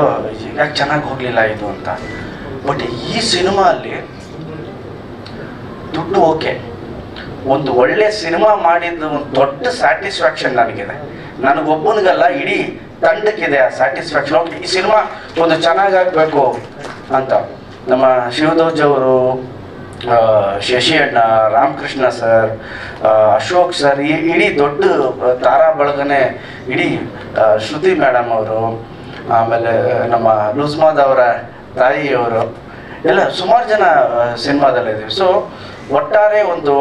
ಯಾಕೆ ಚೆನ್ನಾಗಿ ಹೋಗಲಿಲ್ಲ ಇದು ಅಂತ. ಬಟ್ ಈ ಸಿನಿಮಾ ಅಲ್ಲಿ ದುಡ್ಡು ಓಕೆ, ಒಂದು ಒಳ್ಳೆ ಸಿನಿಮಾ ಮಾಡಿದ್ದು ಒಂದು ದೊಡ್ಡ ಸ್ಯಾಟಿಸ್ಫ್ಯಾಕ್ಷನ್ ನನಗಿದೆ. ನನಗೊಬ್ಬನಿಗಲ್ಲ, ಇಡೀ ತಂಡಕ್ಕಿದೆ ಆ ಸ್ಯಾಟಿಸ್ಫ್ಯಾಕ್ಷನ್. ಓಕೆ, ಈ ಸಿನಿಮಾ ಒಂದು ಚೆನ್ನಾಗಾಗಬೇಕು ಅಂತ. ನಮ್ಮ ಶಿವದೋಜ್ ಅವರು, ಶಶಿ ಅಣ್ಣ, ರಾಮಕೃಷ್ಣ ಸರ್, ಅಶೋಕ್ ಸರ್, ಇಡೀ ದೊಡ್ಡ ತಾರಾ ಬಳಗನೆ, ಇಡೀ ಶ್ರುತಿ ಮೇಡಮ್ ಅವರು, ಆಮೇಲೆ ನಮ್ಮ ಲುಜ್ಮಾದ್ ಅವರ ತಾಯಿಯವರು, ಎಲ್ಲ ಸುಮಾರು ಜನ ಸಿನಿಮಾದಲ್ಲಿದ್ದೀವಿ. ಸೊ ಒಟ್ಟಾರೆ ಒಂದು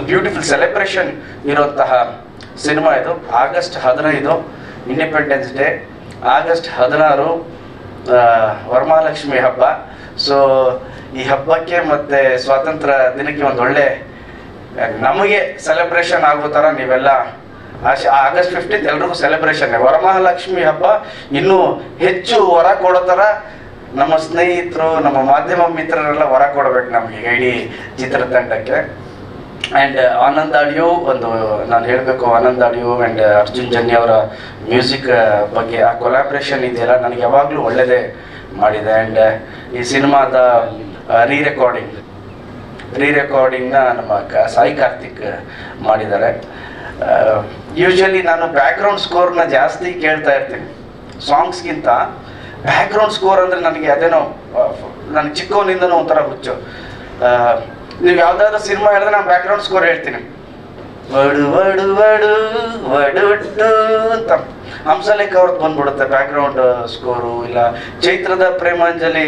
ಬ್ಯೂಟಿಫುಲ್ ಸೆಲೆಬ್ರೇಷನ್ ಇರುವಂತಹ ಸಿನಿಮಾ ಇದು. August 15 independence day, August 16 Varamahalakshmi ಹಬ್ಬ. ಸೊ ಈ ಹಬ್ಬಕ್ಕೆ ಮತ್ತು ಸ್ವಾತಂತ್ರ್ಯ ದಿನಕ್ಕೆ ಒಂದು ಒಳ್ಳೆ ನಮಗೆ ಸೆಲೆಬ್ರೇಷನ್ ಆಗೋ ಥರ ನೀವೆಲ್ಲ ಆಗಸ್ಟ್ 15 ಎಲ್ರಿಗೂ ಸೆಲೆಬ್ರೇಷನ್. ವರಮಹಾಲಕ್ಷ್ಮಿ ಹಬ್ಬ ಇನ್ನೂ ಹೆಚ್ಚು ವರ ಕೊಡೋ ಥರ ನಮ್ಮ ಸ್ನೇಹಿತರು, ನಮ್ಮ ಮಾಧ್ಯಮ ಮಿತ್ರರೆಲ್ಲ ವರ ಕೊಡಬೇಕು ನಮಗೆ, ಇಡೀ ಚಿತ್ರತಂಡಕ್ಕೆ. ಆ್ಯಂಡ್ ಆನಂದ್ ಆಡಿಯೋ ಒಂದು ನಾನು ಹೇಳಬೇಕು, ಆನಂದ್ ಆಡಿಯೋ ಆ್ಯಂಡ್ ಅರ್ಜುನ್ ಜನ್ಯ ಅವರ ಮ್ಯೂಸಿಕ್ ಬಗ್ಗೆ ಆ ಕೊಲಾಬ್ರೇಷನ್ ಇದೆಯಲ್ಲ, ನನಗೆ ಯಾವಾಗಲೂ ಒಳ್ಳೆಯದೇ ಮಾಡಿದೆ. ಆ್ಯಂಡ್ ಈ ಸಿನಿಮಾದ ರೀರೆಕಾರ್ಡಿಂಗ್ನ ನಮ್ಮ ಸಾಯಿ ಕಾರ್ತಿಕ್ ಮಾಡಿದ್ದಾರೆ. ಯೂಶ್ವಲಿ ನಾನು ಬ್ಯಾಕ್ಗ್ರೌಂಡ್ ಸ್ಕೋರ್ನ ಜಾಸ್ತಿ ಕೇಳ್ತಾ ಇರ್ತೀನಿ ಸಾಂಗ್ಸ್ಗಿಂತ. ಬ್ಯಾಕ್ಗ್ರೌಂಡ್ ಸ್ಕೋರ್ ಅಂದರೆ ನನಗೆ ಅದೇನೋ ನನಗೆ ಚಿಕ್ಕವನಿಂದನೂ ಒಂಥರ ಹುಚ್ಚು. ನೀವು ಯಾವುದಾದ್ರೂ ಸಿನಿಮಾ ಹೇಳಿದ್ರೆ ನಾನು ಬ್ಯಾಕ್ಗ್ರೌಂಡ್ ಸ್ಕೋರ್ ಹೇಳ್ತೀನಿ. ವಡು ವಡು ವಡು ವಡುಟ್ಟು ಅಂತ ಹಂಸಲೇಖ ಅವ್ರದ್ದು ಬಂದ್ಬಿಡುತ್ತೆ ಬ್ಯಾಕ್ಗ್ರೌಂಡ್ ಸ್ಕೋರು. ಇಲ್ಲ ಚೈತ್ರದ ಪ್ರೇಮಾಂಜಲಿ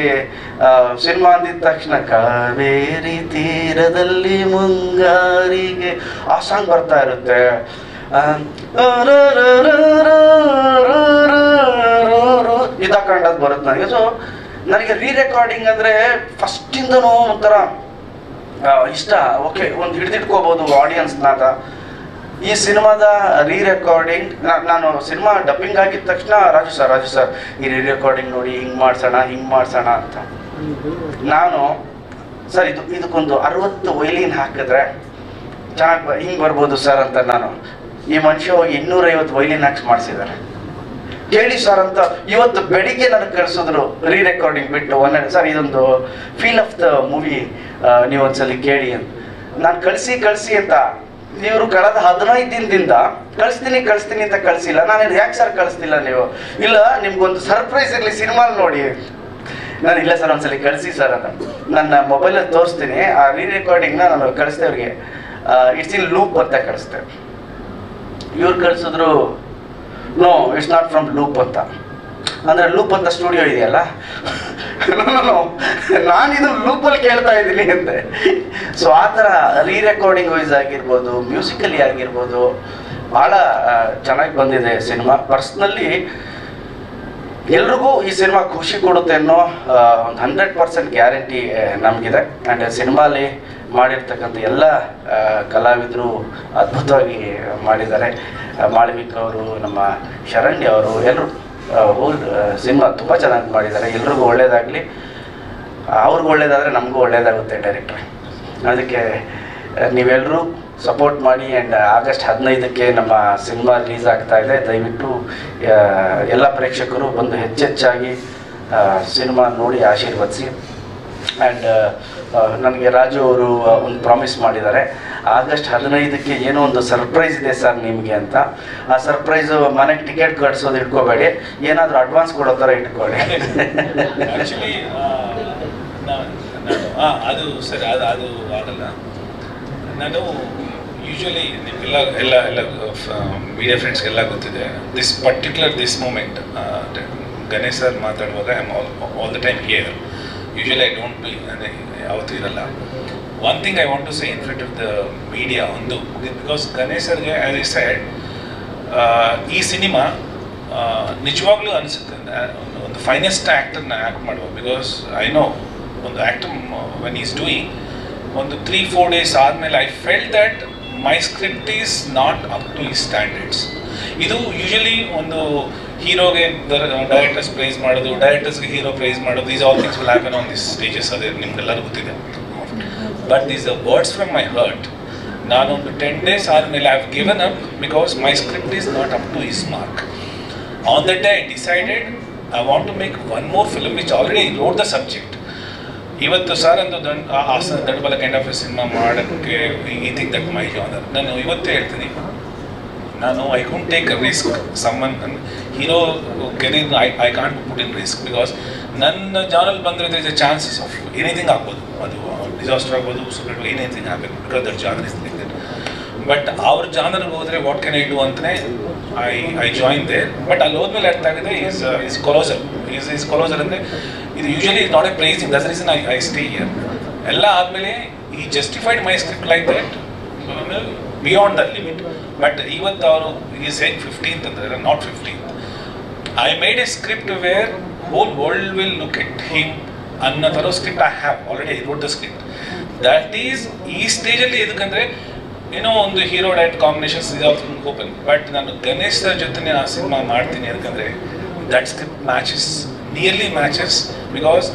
ಸಿನಿಮಾ ಅಂದಿದ ತಕ್ಷಣ ಕಾವೇರಿ ತೀರದಲ್ಲಿ ಮುಂಗಾರಿಗೆ ಆ ಸಾಂಗ್ ಬರ್ತಾ ಇರುತ್ತೆ. ಇದಾಕೊಂಡದ್ದು ಬರುತ್ತೆ ನನಗೆ. ಸೊ ನನಗೆ ರೀ ರೆಕಾರ್ಡಿಂಗ್ ಅಂದರೆ ಫಸ್ಟಿಂದನೂ ಒಂಥರ ಇಷ್ಟ. ಓಕೆ, ಒಂದು ಹಿಡಿದಿಟ್ಕೋಬೋದು ಆಡಿಯನ್ಸ್ನ ಅಂತ. ಈ ಸಿನಿಮಾದ ರೀ ರೆಕಾರ್ಡಿಂಗ್ ನಾನು ಸಿನಿಮಾ ಡಬ್ಬಿಂಗ್ ಆಗಿದ ತಕ್ಷಣ ರಾಜು ಸರ್ ಈ ರೀ ರೆಕಾರ್ಡಿಂಗ್ ನೋಡಿ ಹಿಂಗೆ ಮಾಡ್ಸೋಣ ಅಂತ ನಾನು ಸರ್ ಇದಕ್ಕೊಂದು 60 ವೈಲಿನ್ ಹಾಕಿದ್ರೆ ಚೆನ್ನಾಗಿ ಹಿಂಗೆ ಬರ್ಬೋದು ಸರ್ ಅಂತ. ನಾನು ಈ ಮನುಷ್ಯ ಹೋಗಿ 250 ವೈಲಿನ್ ಹಾಕ್ಸ್ ಮಾಡಿಸಿದ್ದಾರೆ. ಕೇಳಿ ಸರ್ ಅಂತ ಇವತ್ತು ಬೆಳಿಗ್ಗೆ ನನಗೆ ಕಳಿಸಿದ್ರು ರೀ ರೆಕಾರ್ಡಿಂಗ್ ಬಿಟ್ಟು ಸರ್ ಇದೊಂದು ಫೀಲ್ ಆಫ್ ದ ಮೂವಿ ನೀವು ಒಂದ್ಸಲಿ ಕೇಳಿ ಅಂತ. ನಾನು ಕಳಿಸಿ ಅಂತ ಇವರು ಕಳೆದ 15 ದಿನದಿಂದ ಕಳಿಸ್ತೀನಿ ಅಂತ ಕಳಿಸಿಲ್ಲ. ನಾನು ಯಾಕೆ ಸರ್ ಕಳಿಸ್ತಿಲ್ಲ ನೀವು? ಇಲ್ಲ, ನಿಮ್ಗೊಂದು ಸರ್ಪ್ರೈಸ್ ಇರಲಿ ಸಿನಿಮಾ ನೋಡಿ. ನಾನು ಇಲ್ಲ ಸರ್ ಒಂದ್ಸಲಿ ಕಳಿಸಿ ಸರ್ ಅಂತ ನನ್ನ ಮೊಬೈಲಲ್ಲಿ ತೋರಿಸ್ತೀನಿ. ಆ ರೀ ರೆಕಾರ್ಡಿಂಗ್ನ ನಾನು ಕಳಿಸ್ದೆ ಅವ್ರಿಗೆ. ಇಟ್ಸ್ ಇನ್ ಲೂಪ್ ಅಂತ ಕಳಿಸ್ದೆ. ಇವ್ರು ಕಳಿಸಿದ್ರು no it's not from loop ಅಂತ. ಅಂದರೆ ಲೂಪ್ ಅಂತ ಸ್ಟುಡಿಯೋ ಇದೆಯಲ್ಲ, ನಾನಿದು ಲೂಪಲ್ಲಿ ಕೇಳ್ತಾ ಇದ್ದೀನಿ ಅಂತೆ. ಸೊ ಆ ಥರ ರೀ ರೆಕಾರ್ಡಿಂಗ್ ವೈಸ್ ಆಗಿರ್ಬೋದು, ಮ್ಯೂಸಿಕಲಿ ಆಗಿರ್ಬೋದು ಭಾಳ ಚೆನ್ನಾಗಿ ಬಂದಿದೆ ಸಿನಿಮಾ. ಪರ್ಸ್ನಲಿ ಎಲ್ರಿಗೂ ಈ ಸಿನಿಮಾ ಖುಷಿ ಕೊಡುತ್ತೆ ಅನ್ನೋ ಒಂದು 100% ಗ್ಯಾರಂಟಿ ನಮಗಿದೆ. ಆ್ಯಂಡ್ ಸಿನಿಮಾಲಿ ಮಾಡಿರ್ತಕ್ಕಂಥ ಎಲ್ಲ ಕಲಾವಿದರು ಅದ್ಭುತವಾಗಿ ಮಾಡಿದ್ದಾರೆ. ಮಾಳವಿಕ ಅವರು, ನಮ್ಮ ಶರಣ್ಯ ಅವರು, ಎಲ್ಲರೂ ಹೋಲ್ ಸಿನಿಮಾ ತುಂಬ ಚೆನ್ನಾಗಿ ಮಾಡಿದ್ದಾರೆ. ಎಲ್ರಿಗೂ ಒಳ್ಳೇದಾಗಲಿ. ಅವ್ರಿಗೂ ಒಳ್ಳೇದಾದರೆ ನಮಗೂ ಒಳ್ಳೇದಾಗುತ್ತೆ ಡೈರೆಕ್ಟ್ರೆ. ಅದಕ್ಕೆ ನೀವೆಲ್ಲರೂ ಸಪೋರ್ಟ್ ಮಾಡಿ. ಆ್ಯಂಡ್ ಆಗಸ್ಟ್ 15ಕ್ಕೆ ನಮ್ಮ ಸಿನಿಮಾ ರಿಲೀಸ್ ಆಗ್ತಾ ಇದೆ. ದಯವಿಟ್ಟು ಎಲ್ಲ ಪ್ರೇಕ್ಷಕರು ಬಂದು ಹೆಚ್ಚೆಚ್ಚಾಗಿ ಸಿನಿಮಾ ನೋಡಿ ಆಶೀರ್ವದಿಸಿ. ಆ್ಯಂಡ್ ನನಗೆ ರಾಜು ಅವರು ಒಂದು ಪ್ರಾಮಿಸ್ ಮಾಡಿದ್ದಾರೆ, ಆಗಸ್ಟ್ 15ಕ್ಕೆ ಏನೋ ಒಂದು ಸರ್ಪ್ರೈಸ್ ಇದೆ ಸರ್ ನಿಮಗೆ ಅಂತ. ಆ ಸರ್ಪ್ರೈಸು ಮನೆಗೆ ಟಿಕೆಟ್ ಕಟ್ಸೋದು ಇಟ್ಕೋಬೇಡಿ, ಏನಾದರೂ ಅಡ್ವಾನ್ಸ್ ಕೊಡೋ ಥರ ಇಟ್ಕೊಳ್ಳಿ. ಆ್ಯಕ್ಚುಲಿ ಅದು ಸರಿ, ಅದು ಆಗಲ್ಲ. ನಾನು ಯೂಶ್ವಲಿ ನಿಮಗೆಲ್ಲ ಎಲ್ಲ ಮೀಡಿಯಾ ಫ್ರೆಂಡ್ಸ್ಗೆಲ್ಲ ಗೊತ್ತಿದೆ, ದಿಸ್ ಮೂಮೆಂಟ್ ಗಣೇಶ್ ಸರ್ ಮಾತಾಡುವಾಗ I am all the time here. Usually I don't be ಅಂದರೆ ಯಾವತ್ತೂ ಇರಲ್ಲ. One thing I want to say in front of the media, ಒಂದು ಬಿಕಾಸ್ ಗಣೇಶ್ ಸರ್ಗೆ ಆ್ಯಸ್ ಐ ಸೆಡ್ ಈ ಸಿನಿಮಾ ನಿಜವಾಗ್ಲೂ ಅನಿಸುತ್ತೆ ಒಂದು ಫೈನೆಸ್ಟ್ ಆ್ಯಕ್ಟರ್ನ ಆ್ಯಕ್ಟ್ ಮಾಡುವ. ಬಿಕಾಸ್ ಐ ನೋ ಒಂದು ಆ್ಯಕ್ಟರ್ ವೆನ್ ಈಸ್ ಡೂಯಿಂಗ್ ಒಂದು 3-4 ಡೇಸ್ ಆದಮೇಲೆ I felt that my script is not up to ಈ ಸ್ಟ್ಯಾಂಡರ್ಡ್ಸ್. ಇದು ಯೂಶಲಿ ಒಂದು ಹೀರೋಗೆ ಡೈರೆಕ್ಟರ್ಸ್ ಪ್ರೈಸ್ ಮಾಡೋದು, ಡೈರೆಕ್ಟರ್ಸ್ಗೆ ಹೀರೋ ಪ್ರೈಸ್ ಮಾಡೋದು, is all things will happen on this stages. ಅದೇ ನಿಮ್ಗೆಲ್ಲರೂ ಗೊತ್ತಿದೆ. But these the words from my heart. ನಾನೊಂದು 10 days ಆದಮೇಲೆ I have given up because my script is not up to his mark. On that day I decided I want to make one more film which already rode the subject. ಇವತ್ತು sir ಒಂದು ದಡ್ಬಲ kind of cinema ಮಾಡೋಕ್ಕೆ ಈ think that my genre. ನಾನು ಇವತ್ತೇ ಹೇಳ್ತೀನಿ, ನಾನು I can't take a risk. ಸಮ್ಮನ್ hero career I can't put in risk because ನನ್ನ ಜಾನಲ್ ಬಂದರೆ there is a chances of anything ಆಗ್ಬೋದು. ಅದು ಡಿಸಾಸ್ಟರ್ ಆಗ್ಬೋದು, ಸೂಪರ್ ಎನಿಥಿಂಗ್ ಆಗ್ಬೇಕು because that genre is like that. But ಅವ್ರ ಜಾನರ್ಗೆ ಹೋದರೆ ವಾಟ್ ಕ್ಯಾನ್ ಐ ಡೂ ಅಂತಲೇ ಐ ಜಾಯಿನ್ ದೇರ್. ಬಟ್ ಅಲ್ಲಿ ಹೋದ್ಮೇಲೆ ಅರ್ಥ ಆಗಿದೆ ಈಸ್ ಕೊಲೋಸಲ್. ಈಸ್ ಕೊಲೋಸಲ್ ಅಂದರೆ ಇದು usually is not a praising, that's reason I stay here. ಎಲ್ಲ ಆದಮೇಲೆ he justified my script like that beyond the limit. But ಇವತ್ತು ಅವರು ಈಸ್ ಸೇಯಿಂಗ್ 15th ಅಂದರೆ not 15th. I made a script where whole world will look at him ಅನ್ನೋ ಥರ script I have already. I wrote the script. That is ಈ ಸ್ಟೇಜಲ್ಲಿ ಎದಕ್ಕಂದರೆ ಏನೋ ಒಂದು ಹೀರೋ ಡೈರೆಕ್ಟ್ ಕಾಂಬಿನೇಷನ್ಸ್ ಇದಾವ್ದು ಓಪನ್. ಬಟ್ ನಾನು ಗಣೇಶ್ ಸರ್ ಜೊತೆ ಆ ಸಿನಿಮಾ ಮಾಡ್ತೀನಿ ಯಾಕಂದರೆ that script matches, nearly matches, because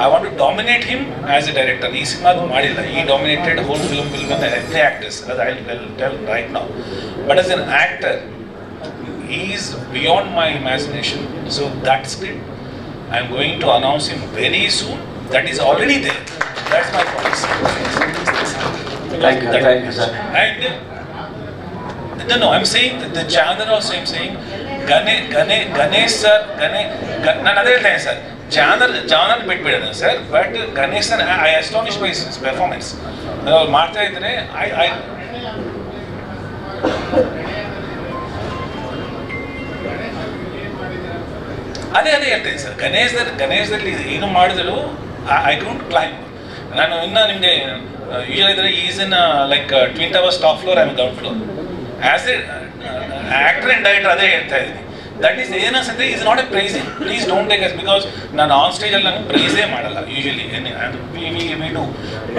I want to dominate him as a director. ಈ ಸಿನಿಮಾದು ಮಾಡಿಲ್ಲ, he dominated whole film every actors, ಅದು I will tell right now. But as an actor is beyond my imagination. So that script I am going to announce him very soon. That is already there. That's my promise. Thank you, sir. And no, I'm saying that the genre also I'm saying Ganesh sir ನಾನು ಅದೇ ಹೇಳ್ತೇನೆ sir, genre ಬಿಟ್ಬಿಡೋದು sir, but Ganesh sir I astonish by performance. ಅವ್ರು ಮಾಡ್ತಾ ಇದ್ರೆ ಅದೇ ಹೇಳ್ತೇನೆ sir, ಗಣೇಶದಲ್ಲಿ ಏನು ಮಾಡಿದ್ರು ಐ ಡೋಂಟ್ ಕ್ಲೈಂಬ್. ನಾನು ಇನ್ನು ನಿಮಗೆ ಯೂಶಲ್ ಇದ್ರೆ is in like twin towers top floor, I am ground floor. As a actor and director ಅದೇ ಹೇಳ್ತಾ ಇದ್ದೀನಿ. ದಟ್ ಈಸ್ ಏನನ್ಸುತ್ತೆ is not a praising, please don't take us, because ನಾನು on ಸ್ಟೇಜಲ್ಲಿ ನಾನು ಪ್ರೈಸೇ ಮಾಡಲ್ಲ usually, we do,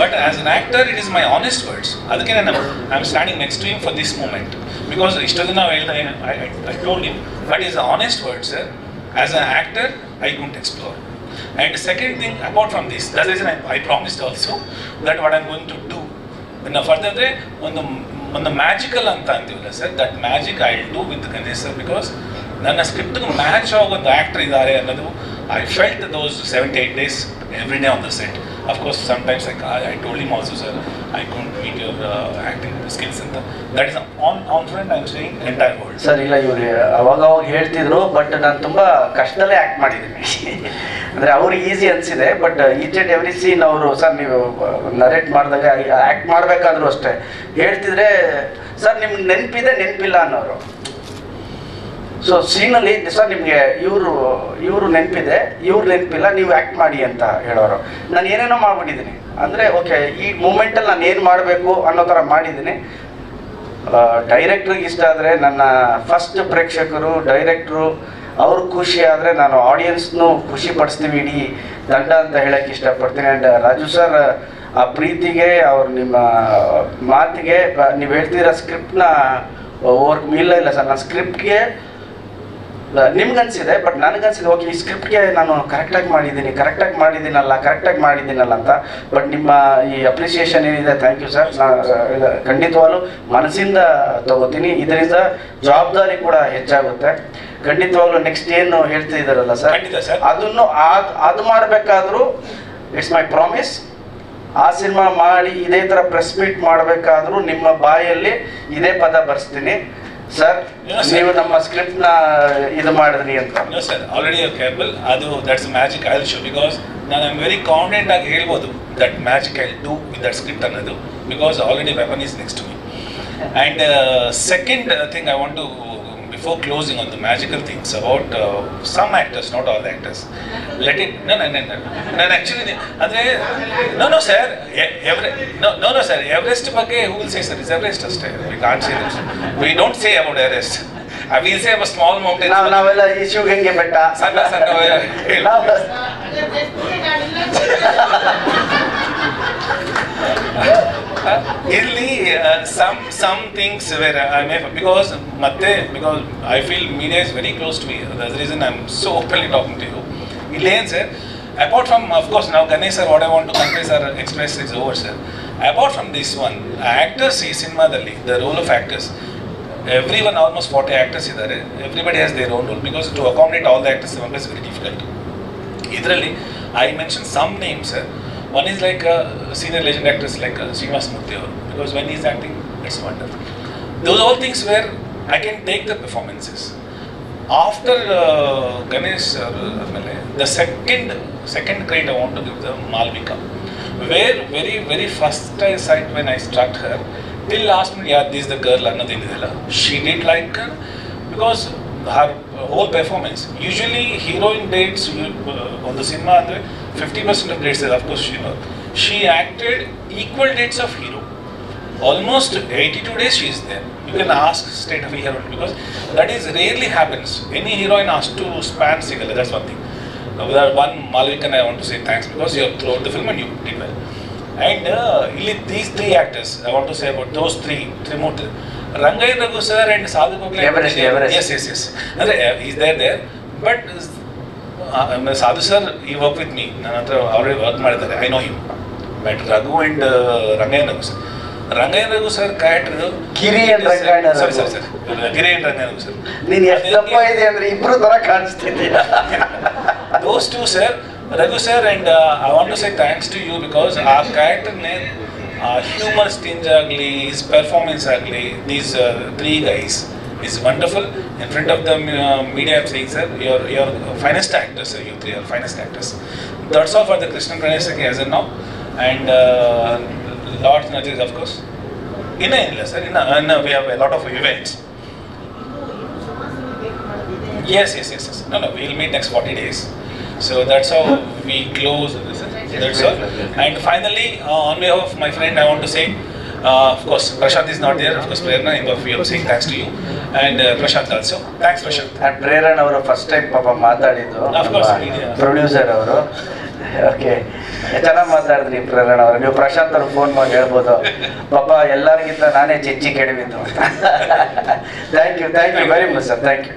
but as an actor it is my honest words. ಅದಕ್ಕೆ ನಾನು I am standing next to him for this moment, because ಇಷ್ಟೊಂದು ನಾವು ಹೇಳ್ತಾ I told him, but is honest words sir. As an actor, I couldn't explore. And second thing, apart from this, that's the reason I promised also that what I'm going to do. When further, on the magical anta antivalla sir, that magic I'll do with Ganesh sir, because ನನ್ನ script match ಆಗೋದು actor ಇದ್ದಾರೆ ಅನ್ನೋದು I felt those 7-8 days every day on the set. Of course, sometimes I told him also, sir, I couldn't meet your acting skills ಅಂತ. That is on front I'm saying entire world. Sir ಇಲ್ಲ, ಇವ್ರು ಅವಾಗ ಹೇಳ್ತಿದ್ರು, but ನಾನು ತುಂಬ ಕಷ್ಟದಲ್ಲೇ act ಮಾಡಿದ್ದೀನಿ. ಅಂದರೆ ಅವ್ರಿಗೆ ಈಸಿ ಅನಿಸಿದೆ, but each and every scene ಅವರು ಸರ್ ನೀವು ನರೇಟ್ ಮಾಡಿದಾಗ ಆ್ಯಕ್ಟ್ ಮಾಡಬೇಕಾದ್ರೂ ಅಷ್ಟೇ ಹೇಳ್ತಿದ್ರೆ, ಸರ್ ನಿಮ್ಗೆ ನೆನಪಿಲ್ಲ ಅನ್ನೋರು. ಸೊ ಸೀನಲ್ಲಿ ಸರ್ ನಿಮಗೆ ಇವರು ನೆನಪಿದೆ, ಇವ್ರು ನೆನಪಿಲ್ಲ, ನೀವು ಆ್ಯಕ್ಟ್ ಮಾಡಿ ಅಂತ ಹೇಳೋರು. ನಾನು ಏನೇನೋ ಮಾಡ್ಬಿಟ್ಟಿದ್ದೀನಿ, ಅಂದರೆ ಓಕೆ ಈ ಮೂಮೆಂಟಲ್ಲಿ ನಾನು ಏನು ಮಾಡಬೇಕು ಅನ್ನೋ ಥರ ಮಾಡಿದ್ದೀನಿ. ಡೈರೆಕ್ಟ್ರಿಗೆ ಇಷ್ಟ ಆದರೆ, ನನ್ನ ಫಸ್ಟ್ ಪ್ರೇಕ್ಷಕರು ಡೈರೆಕ್ಟ್ರು ಅವ್ರು ಖುಷಿ ಆದರೆ ನಾನು ಆಡಿಯನ್ಸ್ನು ಖುಷಿ ಪಡಿಸ್ತೀವಿ ಇಡೀ ತಂಡ ಅಂತ ಹೇಳೋಕ್ಕೆ ಇಷ್ಟಪಡ್ತೀನಿ. ಆ್ಯಂಡ್ ರಾಜು ಸರ್ ಆ ಪ್ರೀತಿಗೆ, ಅವ್ರು ನಿಮ್ಮ ಮಾತಿಗೆ, ನೀವು ಹೇಳ್ತಿರೋ ಸ್ಕ್ರಿಪ್ಟ್ನ ಇಲ್ಲ ಸರ್, ನಾನು ಸ್ಕ್ರಿಪ್ಟ್ಗೆ ನಿಮ್ಗನ್ಸಿದೆ, ಬಟ್ ನನಗನ್ಸಿದೆ ಓಕೆ ಈ ಸ್ಕ್ರಿಪ್ಟ್ಗೆ ನಾನು ಕರೆಕ್ಟಾಗಿ ಮಾಡಿದ್ದೀನಲ್ಲ ಅಂತ. ಬಟ್ ನಿಮ್ಮ ಈ ಅಪ್ರಿಸಿಯೇಷನ್ ಏನಿದೆ, ಥ್ಯಾಂಕ್ ಯು ಸರ್. ಖಂಡಿತವಾಗ್ಲೂ ಮನಸ್ಸಿಂದ ತಗೋತೀನಿ, ಇದರಿಂದ ಜವಾಬ್ದಾರಿ ಕೂಡ ಹೆಚ್ಚಾಗುತ್ತೆ. ಖಂಡಿತವಾಗ್ಲೂ ನೆಕ್ಸ್ಟ್ ಏನು ಹೇಳ್ತಿದ್ದೀರಲ್ಲ ಸರ್, ಅದನ್ನು ಅದು ಮಾಡಬೇಕಾದ್ರೂ ಇಟ್ಸ್ ಮೈ ಪ್ರಾಮಿಸ್. ಆ ಸಿನಿಮಾ ಮಾಡಿ ಇದೇ ಥರ ಪ್ರೆಸ್ ಮೀಟ್ ಮಾಡಬೇಕಾದ್ರೂ ನಿಮ್ಮ ಬಾಯಲ್ಲಿ ಇದೇ ಪದ ಬರ್ಸ್ತೀನಿ ಸರ್, ನೀವು ನಮ್ಮ ಸ್ಕ್ರಿಪ್ಟ್ನ ಇದು ಮಾಡಿದ್ರಿ ಅಂತ. ಸರ್ ಆಲ್ರೆಡಿ ಕೇಬಲ್ ಅದು that's magic I will show, because ನಾನು ಐ ಆಮ್ ವೆರಿ ಕಾನ್ಫಿಡೆಂಟ್ ಆಗಿ ಹೇಳ್ಬೋದು that magic I do with that script ಅನ್ನೋದು, because already weapon is next to me. And second thing I want to, before closing on the magical things about some actors, not all actors, let it no actually andre no sir no sir, Everest ಬಗ್ಗೆ who will say sir is Everest ಅಷ್ಟೇ, we can't say that, we don't say about Everest, I will say about small mountains. ನಾವೆಲ್ಲ ಈ ಶಿವಗಂಗೆ ಬೆಟ್ಟ ಸಣ್ಣ ಇಲ್ಲಿ some things where I may, because I feel media is very close to me, that's the reason I'm so openly talking to you. Elaine sir, apart from of course now Ganesh sir, what I want to convey sir, express is over sir. Apart from this one, actors ಈ ಸಿನಿಮಾದಲ್ಲಿ the role of actors, everyone almost 40 actors ಇದ್ದಾರೆ, everybody has their own role, because to accommodate all the actors is very difficult. ಇದರಲ್ಲಿ I mentioned some names sir. One is like senior legend actors like Srinivas Murthy, because when he's acting, it's wonderful. Those are all things where I can take the performances. After Ganesh, the second grade I want to give the Malvika, where very first sight when I struck her, till last minute, yeah, this is the girl, she did like her, because her whole performance. Usually heroine dates on the cinema, 50% of dates, of course, she acted equal dates of hero. Almost 82 days she is there. You can ask state of a hero, because that is rarely happens. Any heroine has to span sigala, that's one thing. With that one Malvikan, I want to say thanks, because you have throughout the film and you did well. And these three actors, I want to say about those three more. Rangayan Raghu sir and Sadhu Gokhale. Everest. Yes. He's there. But Sadhu sir, he worked with me. I already worked with him. I know him. But Raghu and Rangayan Raghu sir. Rangayan Raghu sir character. Giri and Rangayan Raghu. Sorry. Giri and Rangayan Raghu sir. ನೀನು ಎಷ್ಟಪ್ಪ ಇದೆ ಅಂದರೆ ಇಬ್ಬರು ಥರ ಕಾಣಿಸ್ತಿದ್ದೀಯ. Those two sir, Raghu sir, and I want to say thanks to you, because our character name, humor stinge agli, his performance agli, these three guys is wonderful. in front of the media, I'm saying, sir, you're finest actors, sir. You three are finest actors. That's all for the Krishnan Pranay Sakhi as of now, and Lord's Nurses, of course. Sir. We have a lot of events. Yes. No, we'll meet next 40 days. So that's how we close this. That's all. And finally, on behalf of my friend, I want to say, of course, Prashant is not there. Of course, Prerna, in the way of saying thanks to you. And Prashant also. Thanks, Prashant. And Prerna ಅವರು first time ಪಾಪ ಮಾತಾಡಿದ್ದು. Of course, producer ಅವರು. Okay, ಚೆನ್ನಾಗಿ ಮಾತಾಡಿದ್ರಿ ಪ್ರೇರಣ ಅವರು. ನೀವು ಪ್ರಶಾಂತ್ ಅವ್ರಿಗೆ phone ಮಾಡಿ ಹೇಳ್ಬೋದು, ಪಾಪ ಎಲ್ಲರಿಗಿಂತ ನಾನೇ ಚೆಚ್ಚಿ ಕೆಡವಿದ್ದು. Thank you very much sir, thank you.